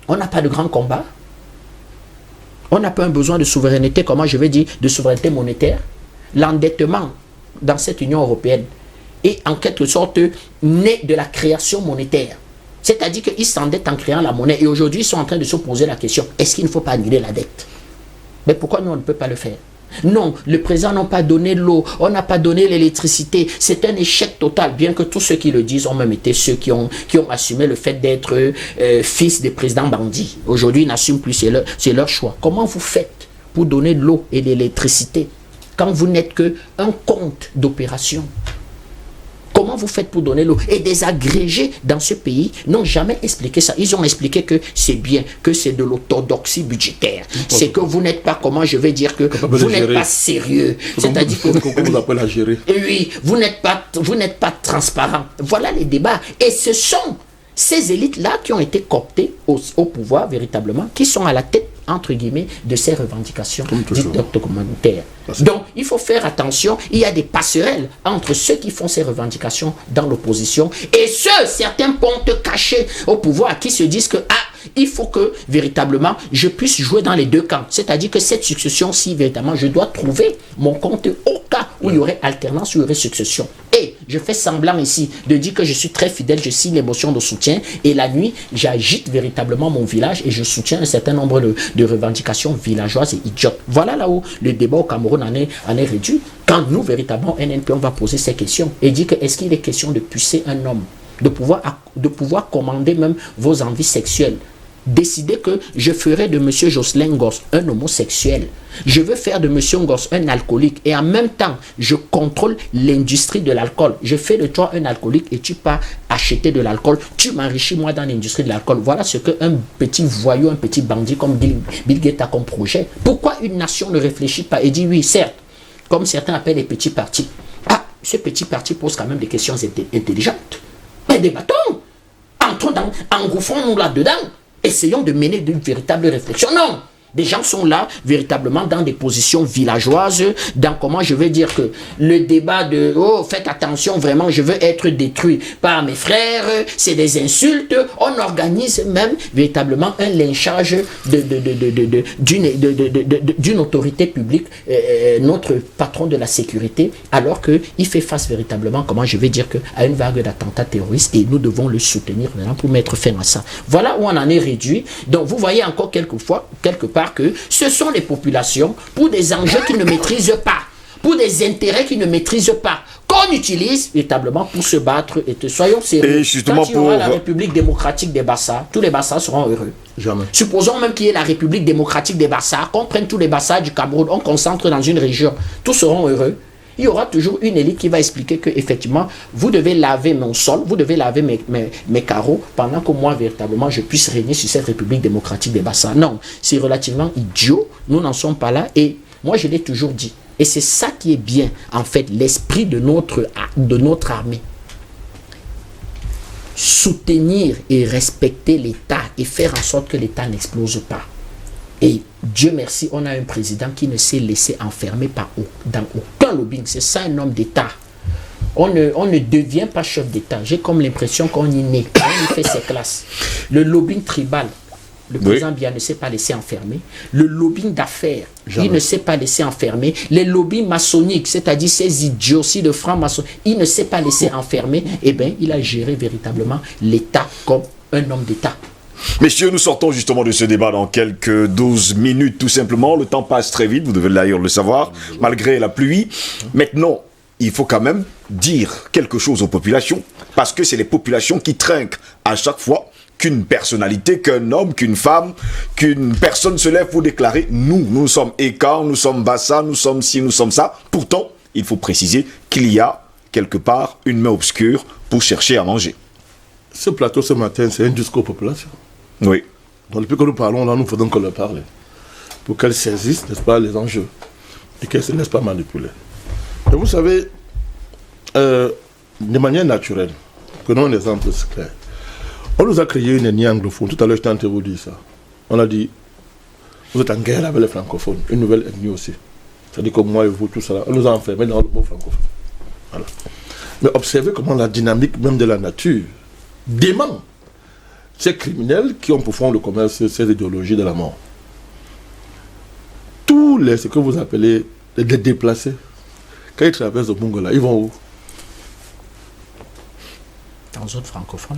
On n'a pas de grand combat. On n'a pas un besoin de souveraineté, de souveraineté monétaire. L'endettement dans cette Union européenne est en quelque sorte né de la création monétaire. C'est-à-dire qu'ils s'endettent en créant la monnaie. Et aujourd'hui, ils sont en train de se poser la question, est-ce qu'il ne faut pas annuler la dette? Mais pourquoi nous, on ne peut pas le faire? Non, le président n'a pas donné l'eau, on n'a pas donné l'électricité. C'est un échec total, bien que tous ceux qui le disent ont même été ceux qui ont assumé le fait d'être fils des présidents bandits. Aujourd'hui, ils n'assument plus, c'est leur choix. Comment vous faites pour donner de l'eau et de l'électricité quand vous n'êtes qu'un compte d'opération? Comment vous faites pour donner l'eau? Et des agrégés dans ce pays n'ont jamais expliqué ça. Ils ont expliqué que c'est bien, que c'est de l'orthodoxie budgétaire. C'est que vous n'êtes pas, vous n'êtes pas sérieux. C'est-à-dire que vous appelez à gérer. Oui, vous n'êtes pas transparent. Voilà les débats. Et ce sont ces élites-là qui ont été cooptées au pouvoir véritablement, qui sont à la tête, entre guillemets, de ces revendications dites documentaires. Donc, il faut faire attention, il y a des passerelles entre ceux qui font ces revendications dans l'opposition et certains pontes cachés au pouvoir qui se disent que, il faut que, véritablement, je puisse jouer dans les deux camps. C'est-à-dire que cette succession-ci, véritablement, je dois trouver mon compte au cas où il y aurait alternance, où il y aurait succession. Et je fais semblant ici de dire que je suis très fidèle, je signe l'émotion de soutien, et la nuit, j'agite véritablement mon village et je soutiens un certain nombre de revendications villageoises et idiotes. Voilà là où le débat au Cameroun en est réduit. Quand nous, véritablement, NNP, on va poser ces questions et dire que est-ce qu'il est question de pucer un homme, de pouvoir commander même vos envies sexuelles, décider que je ferai de M. Jocelyn Ngoz un homosexuel, je veux faire de M. Ngoz un alcoolique et en même temps je contrôle l'industrie de l'alcool, je fais de toi un alcoolique et tu pars acheter de l'alcool, tu m'enrichis moi dans l'industrie de l'alcool. Voilà ce qu'un petit voyou, un petit bandit comme Bill Gates a comme projet. Pourquoi une nation ne réfléchit pas et dit oui, certes, comme certains appellent les petits partis, ce petit parti pose quand même des questions intelligentes, mais débattons, engouffrons-nous là-dedans. Essayons de mener d'une véritable réflexion. Non, des gens sont là véritablement dans des positions villageoises, dans comment je vais dire que le débat de « Oh, faites attention, vraiment, je veux être détruit par mes frères », c'est des insultes. On organise même véritablement un lynchage d'une autorité publique, notre patron de la sécurité, alors qu'il fait face véritablement, comment je vais dire que, à une vague d'attentats terroristes et nous devons le soutenir vraiment pour mettre fin à ça. Voilà où on en est réduit. Donc vous voyez encore quelque part que ce sont les populations pour des enjeux qu'ils ne maîtrisent pas, pour des intérêts qu'ils ne maîtrisent pas, qu'on utilise véritablement pour se battre. Et soyons sérieux. Et justement quand il y aura pour... la République démocratique des Bassa, tous les Bassa seront heureux. Jamais. Supposons même qu'il y ait la République démocratique des Bassa, qu'on prenne tous les Bassa du Cameroun, on concentre dans une région, tous seront heureux. Il y aura toujours une élite qui va expliquer que effectivement, vous devez laver mon sol, vous devez laver mes carreaux, pendant que moi, véritablement, je puisse régner sur cette République démocratique des Bassa. Non, c'est relativement idiot, nous n'en sommes pas là, et moi je l'ai toujours dit. Et c'est ça qui est bien, en fait, l'esprit de notre armée. Soutenir et respecter l'État et faire en sorte que l'État n'explose pas. Et Dieu merci, on a un président qui ne s'est laissé enfermer dans aucun lobbying. C'est ça un homme d'État. On ne devient pas chef d'État. J'ai comme l'impression qu'on y naît, on y fait ses classes. Le lobbying tribal, le président Biya ne s'est pas laissé enfermer. Le lobbying d'affaires, il ne s'est pas laissé enfermer. Les lobbying maçonniques, c'est-à-dire ces idioties de francs-maçons, il ne s'est pas laissé enfermer. Eh bien, il a géré véritablement l'État comme un homme d'État. Messieurs, nous sortons justement de ce débat dans quelques 12 minutes, tout simplement. Le temps passe très vite, vous devez d'ailleurs le savoir, malgré la pluie. Maintenant, il faut quand même dire quelque chose aux populations, parce que c'est les populations qui trinquent à chaque fois qu'une personnalité, qu'un homme, qu'une femme, qu'une personne se lève pour déclarer « Nous sommes Écan, nous sommes Bassa, nous sommes ci, nous sommes ça ». Pourtant, il faut préciser qu'il y a quelque part une main obscure pour chercher à manger. Ce plateau ce matin, c'est un discours aux populations. Oui. Donc depuis que nous parlons là, nous faisons que leur parler. Pour qu'elles saisissent, n'est-ce pas, les enjeux. Et qu'elles ne se laissent pas manipuler. Et vous savez, de manière naturelle, prenons un exemple clair. On nous a créé une ethnie anglophone. Tout à l'heure, je t'ai vous dire ça. On a dit, vous êtes en guerre avec les francophones. Une nouvelle ethnie aussi. C'est-à-dire que moi et vous, tout ça, on nous a enfermés dans le mot francophone. Voilà. Mais observez comment la dynamique même de la nature dément ces criminels qui ont pour fond le commerce, ces idéologies de la mort. Tous ce que vous appelez les déplacés, quand ils traversent le Bungola, ils vont où? En zone francophone.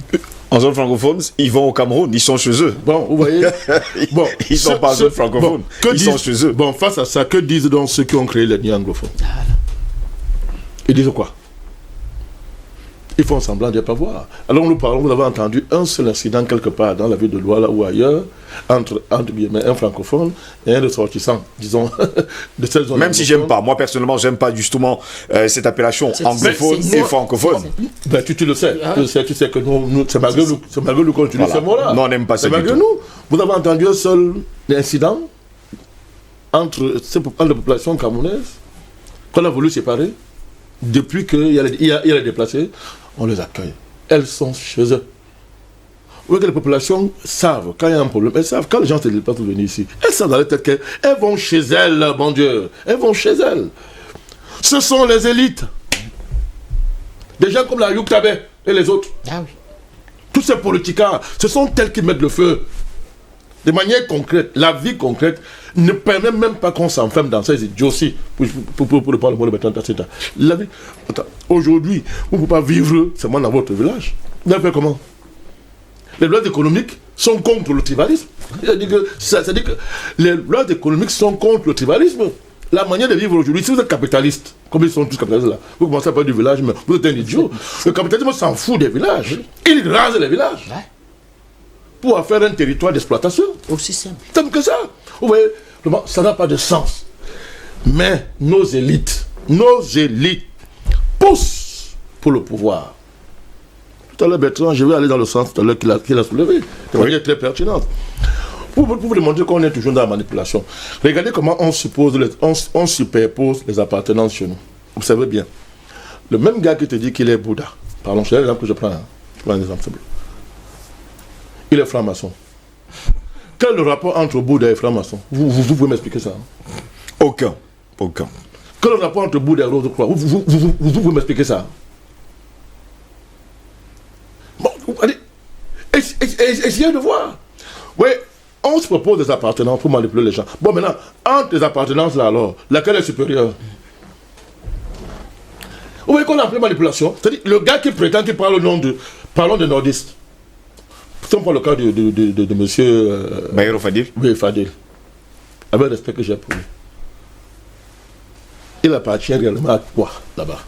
En zone francophone, ils vont au Cameroun, ils sont chez eux. Bon, vous voyez, bon, ils ne sont pas en zone francophone, ils sont chez eux. Bon, face à ça, que disent donc ceux qui ont créé l'ethnie anglophone? Ils disent quoi? Ils font semblant de ne pas voir. Alors nous parlons, vous avez entendu un seul incident quelque part dans la ville de Douala ou ailleurs, entre un francophone et un ressortissant, disons, de cette zone. Même si j'aime pas, moi personnellement, j'aime pas justement cette appellation anglophone et francophone. Ben, tu le sais, tu sais que nous c'est malgré nous qu'on utilise ce mot-là. Non, on n'aime pas ça. C'est malgré nous. Vous avez entendu un seul incident entre la population camerounaise qu'on a voulu séparer. Depuis qu'il y a les déplacés, on les accueille. Elles sont chez eux. Vous voyez que les populations savent, quand il y a un problème, elles savent, quand les gens se déplacent pour venir ici, elles savent dans leur tête qu'elles vont chez elles, mon Dieu. Elles vont chez elles. Ce sont les élites. Des gens comme la Youktabe et les autres. Ah oui. Tous ces politiciens, ce sont elles qui mettent le feu. De manière concrète, la vie concrète ne permet même pas qu'on s'enferme dans ces idioties. Pour le parler, la vie. Aujourd'hui, vous ne pouvez pas vivre seulement dans votre village. Vous allez faire comment? Les lois économiques sont contre le tribalisme. C'est-à-dire que les lois économiques sont contre le tribalisme. La manière de vivre aujourd'hui, si vous êtes capitaliste, comme ils sont tous capitalistes là, vous commencez à parler du village, mais vous êtes un idiot. Le capitalisme s'en fout des villages. Il rase les villages. Pour faire un territoire d'exploitation. Aussi simple. Simple que ça. Vous voyez, ça n'a pas de sens. Mais nos élites poussent pour le pouvoir. Tout à l'heure, Bertrand, je vais aller dans le sens tout à l'heure qu'il a soulevé, de manière très pertinente. Pour vous démontrer qu'on est toujours dans la manipulation. Regardez comment on superpose les appartenances chez nous. Observez bien. Le même gars qui te dit qu'il est Bouddha, pardon, c'est l'exemple que je prends. Je prends un exemple simple. Il est franc-maçon. Quel est le rapport entre Bouddha et franc-maçon? Vous pouvez m'expliquer ça? Aucun. Quel est le rapport entre Bouddha et Rose-Croix? Vous pouvez m'expliquer ça? Bon, allez, essayez de voir. Oui, on se propose des appartenances pour manipuler les gens. Bon, maintenant, entre les appartenances là alors, laquelle est supérieure? Vous voyez qu'on a appelé manipulation? C'est-à-dire, le gars qui prétend qu'il parle au nom de... Parlons de nordistes. Si on prend le cas de monsieur... Bayero Fadil. Oui, Fadil. Avec le respect que j'ai pour lui. Il appartient réellement à quoi, là-bas?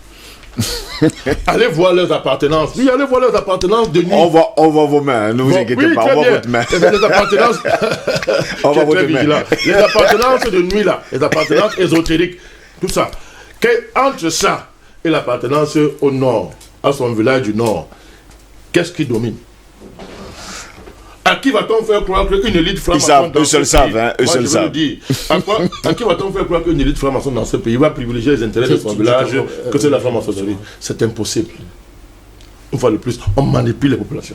Allez voir leurs appartenances. Oui, allez voir leurs appartenances de nuit. On voit vos mains, ne vous inquiétez pas, on voit votre main. Les appartenances... On voit votre main. Les appartenances de nuit, là, les appartenances ésotériques, tout ça. Entre ça et l'appartenance au nord, à son village du nord, qu'est-ce qui domine? À qui va-t-on faire croire qu'une élite franc-maçonne eux seuls savent, hein, eux seuls savent. À qui va-t-on faire croire qu'une élite franc-maçonne dans ce pays va privilégier les intérêts de son village que c'est la franc-maçonnerie? C'est impossible. Une fois de plus, on manipule les populations.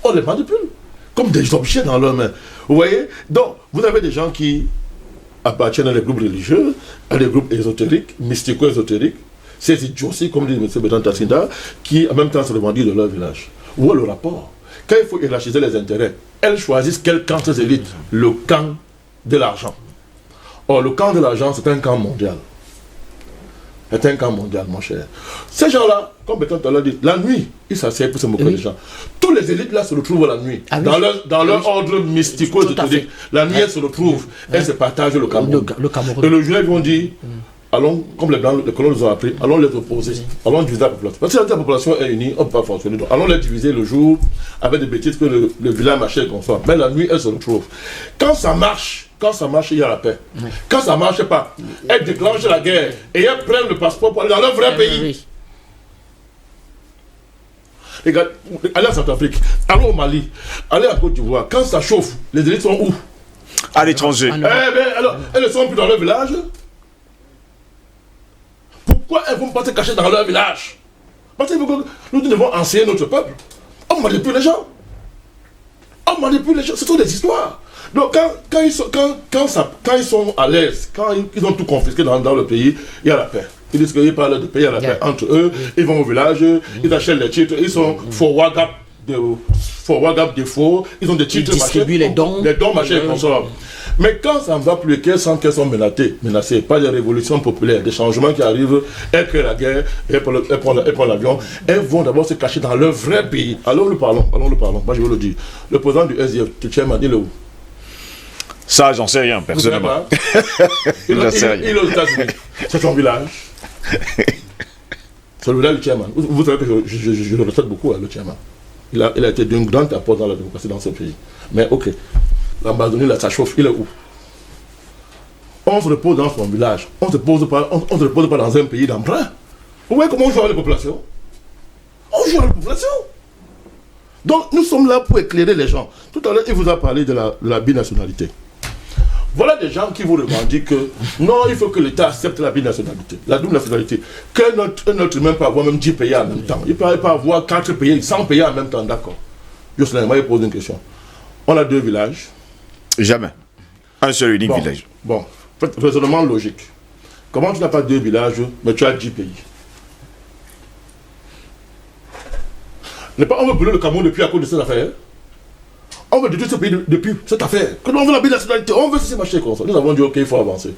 On les manipule comme des objets dans leurs mains. Vous voyez? Donc, vous avez des gens qui appartiennent à des groupes religieux, à des groupes ésotériques, mystico-ésotériques, ces idiots aussi, comme dit M. Bédan Tassinda, qui en même temps se revendiquent de leur village. Où est le rapport? Quand il faut hiérarchiser les intérêts, elles choisissent quel camp ces élites? Le camp de l'argent. Or, le camp de l'argent, c'est un camp mondial. C'est un camp mondial, mon cher. Ces gens-là, comme Béton l'a dit, la nuit, ils s'asseyent pour se moquer des gens. Tous les élites là se retrouvent la nuit. Dans leur ordre mystico-ésotérique. La nuit, elles se retrouvent. Elles se partagent le Cameroun. Et le jour, ils vont dire... Allons, comme les Blancs, les colons nous ont appris, allons les opposer, allons diviser la population. Parce que si la population est unie, on ne peut pas fonctionner. Donc, allons les diviser le jour avec des bêtises que le vilain marché consomme. Mais la nuit, elles se retrouvent. Quand ça marche, il y a la paix. Quand ça ne marche pas, elles déclenchent la guerre et elles prennent le passeport pour aller dans leur vrai pays. Les gars, allez en Centrafrique, allez au Mali, allez en Côte d'Ivoire. Quand ça chauffe, les élites sont où? À l'étranger. Alors, elles ne sont plus dans leur village. Pourquoi elles vont pas se cacher dans leur village? Parce que nous devons enseigner notre peuple. On manipule les gens. Ce sont des histoires. Donc quand ils sont à l'aise, quand ils ont tout confisqué dans le pays, il y a la paix. Ils disent qu'ils parlent de paix, il y a la paix entre eux. Ils vont au village, ils achètent les titres, ils sont forward gap défaut, ils ont des titres, ils distribuent les dons, machin et consorts. Mais quand ça ne va plus, qu'elles sentent qu'elles sont menacées par des révolutions populaires, des changements qui arrivent, elles créent la guerre, elles prennent l'avion, elles vont d'abord se cacher dans leur vrai pays. Allons le parlons. Moi je veux le dire. Le président du SDF, Tchétchène, m'a dit le où? Ça, j'en sais rien, personnellement. Il est aux États-Unis. C'est son village. C'est le village du chairman. Vous savez que je le respecte beaucoup, le chairman. Il a été d'un grand apport dans la démocratie dans ce pays. Mais ok, l'Amazonie, là, ça chauffe, il est où? On se repose dans son village. On ne se repose pas dans un pays d'emprunt. Vous voyez comment on joue avec les populations? On joue avec les populations. Donc, nous sommes là pour éclairer les gens. Tout à l'heure, il vous a parlé de la binationalité. Voilà des gens qui vous revendiquent que non, il faut que l'État accepte la binationalité, la double nationalité. Que notre humain peut avoir même 10 pays en même temps. Il peut pas avoir 4 pays, 100 pays en même temps, d'accord. Jocelyn, moi, je pose une question. On a 2 villages. Jamais. Un seul unique village. Bon, raisonnement logique. Comment tu n'as pas 2 villages, mais tu as 10 pays? N'est pas on veut brûler le Cameroun depuis à cause de cette affaire? On veut détruire ce pays depuis cette affaire. Que on veut la binationalité, on veut ceci marcher comme ça. Nous avons dit ok, il faut avancer.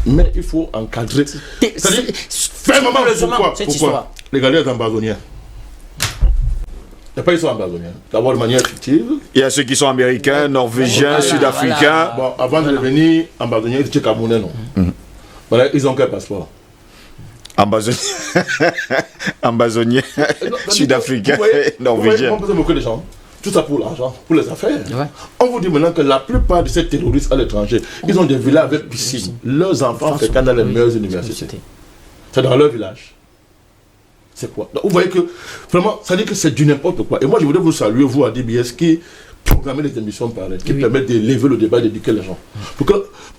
Mais il faut encadrer. C'est-à-dire, fais un moment, pourquoi les Ghanéens sont ambazoniens. Et pas ils sont ambazoniens. D'abord de manière fictive. Il y a ceux qui sont américains, norvégiens, sud-africains. Bon, avant de devenir ambazoniens, ils étaient camerounais, non? Voilà, ils ont quel passeport? Ambazoniens, sud-africains, norvégiens. On peut se moquer des gens. Tout ça pour l'argent, pour les affaires. Ouais. On vous dit maintenant que la plupart de ces terroristes à l'étranger, ils ont des villas avec piscine. Leurs enfants fréquentent dans les meilleures universités. C'est dans leur village. C'est quoi? Donc, vous voyez que, vraiment, ça dit que c'est du n'importe quoi. Et moi, je voudrais vous saluer, vous, à DBS, qui programmez les émissions pareilles, qui permettent d'élever le débat et d'éduquer les gens. Pour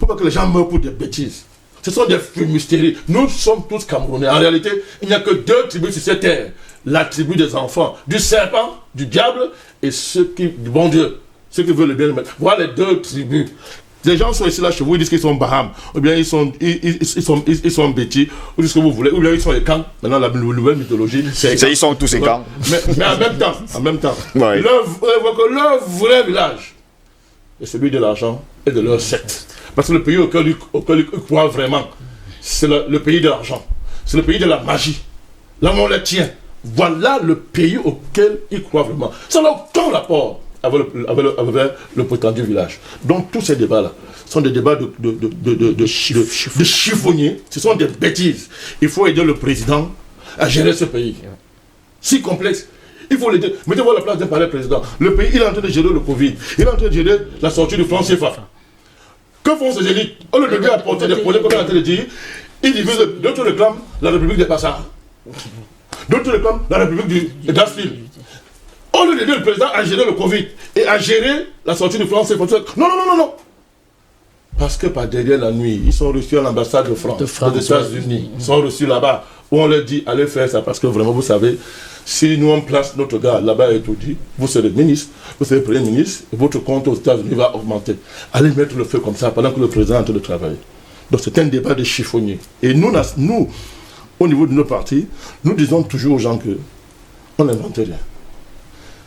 pas que les gens meurent pour des bêtises. Ce sont des fumisteries. Nous sommes tous Camerounais. En réalité, il n'y a que 2 tribus sur cette terre. La tribu des enfants, du serpent, du diable, et ceux qui, du bon Dieu, ceux qui veulent le bien le mettre. Voilà les 2 tribus. Les gens sont ici là chez vous, ils disent qu'ils sont Baham, ou bien ils sont Béti, ou ce que vous voulez, ou bien ils sont les camps. Maintenant, la nouvelle mythologie, c'est ils sont tous ces camps. Mais en même temps, ouais. leur vrai village est celui de l'argent et de leur secte. Parce que le pays auquel ils croient vraiment, c'est le pays de l'argent. C'est le pays de la magie. Là où on les tient. Voilà le pays auquel ils croient vraiment. Ça n'a aucun rapport avec le prétendu village. Donc tous ces débats-là sont des débats de chiffonniers. Ce sont des bêtises. Il faut aider le président à gérer ce pays. Si complexe. Il faut l'aider. Mettez-vous à la place d'un palais président. Le pays, il est en train de gérer le Covid. Il est en train de gérer la sortie du franc CFA. Que font ces élites? On le devait apporter des problèmes, comme on est en train de dire. Ils divisent, d'autres réclament la République des Passards. D'autres réclament la République de Dasville. On le devait le président à gérer le Covid et à gérer la sortie du franc CFA. Non. Parce que par derrière la nuit, ils sont reçus à l'ambassade de France, des États-Unis. Ils sont reçus là-bas, où on leur dit, allez faire ça, parce que vraiment, vous savez, si nous on place notre gars là-bas et tout dit, vous serez ministre, vous serez premier ministre, et votre compte aux États-Unis va augmenter. Allez mettre le feu comme ça, pendant que le président est en train de travailler. Donc c'est un débat de chiffonniers. Et nous, au niveau de nos partis, nous disons toujours aux gens que on n'invente rien.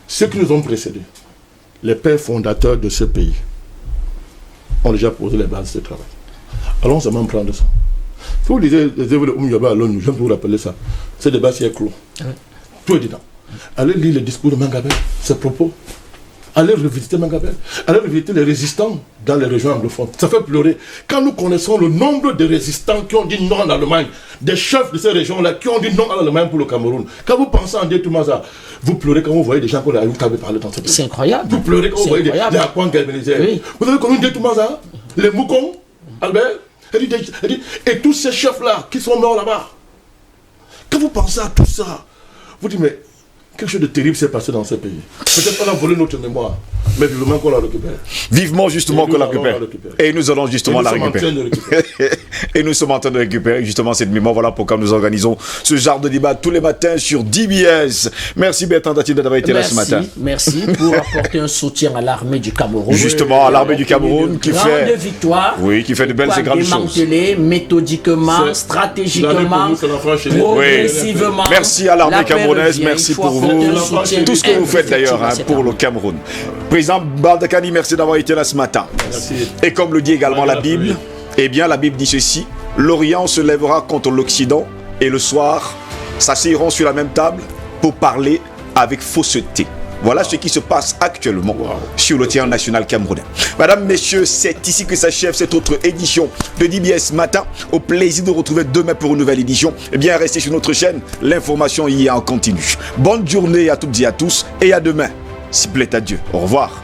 Ceux qui nous ont précédés, les pères fondateurs de ce pays, ont déjà posé les bases de ce travail. Allons seulement prendre ça. Si vous lisez les œuvres de Oumyaba à l'ONU, j'aime vous rappeler ça. Ce débat s'y est clos. Tout est dedans. Allez lire le discours de Mangabel, ses propos. Allez revisiter Mangabel. Allez revisiter les résistants dans les régions anglophones. Ça fait pleurer. Quand nous connaissons le nombre de résistants qui ont dit non en Allemagne, des chefs de ces régions-là qui ont dit non à l'Allemagne pour le Cameroun, quand vous pensez en Détoumaza, vous pleurez quand vous voyez des gens comme les Ayoub Kabé parler dans ce pays. C'est incroyable. Vous pleurez quand vous voyez les Akwan Galbenizer. Oui. Vous avez connu Détoumaza, les Moukong, Albert, et tous ces chefs-là qui sont morts là-bas. Quand vous pensez à tout ça, vous dites, mais quelque chose de terrible s'est passé dans ce pays. Peut-être qu'on a volé notre mémoire, mais vivement qu'on la récupère. Vivement justement qu'on la récupère. Et nous allons justement la récupérer. Et nous sommes en train de récupérer justement cette mémoire. Voilà pourquoi nous organisons ce genre de débat tous les matins sur DBS. Merci Bertrand Datine d'avoir été là ce matin. Merci pour apporter un soutien à l'armée du Cameroun. Justement, à l'armée du Cameroun qui fait... victoire. Oui, qui fait de belles et grandes choses. Démanteler méthodiquement, stratégiquement, progressivement. Merci à l'armée camerounaise. Merci pour vous. Tout ce que vous faites d'ailleurs pour le Cameroun. Président Baldakani, merci d'avoir été là ce matin. Merci. Et comme le dit également la Bible, eh bien la Bible dit ceci: l'Orient se lèvera contre l'Occident et le soir s'asseyeront sur la même table pour parler avec fausseté. Voilà ce qui se passe actuellement sur le terrain national camerounais. Madame, messieurs, c'est ici que s'achève cette autre édition de DBS Matin. Au plaisir de retrouver demain pour une nouvelle édition. Eh bien, restez sur notre chaîne. L'information y est en continu. Bonne journée à toutes et à tous et à demain. S'il plaît à Dieu. Au revoir.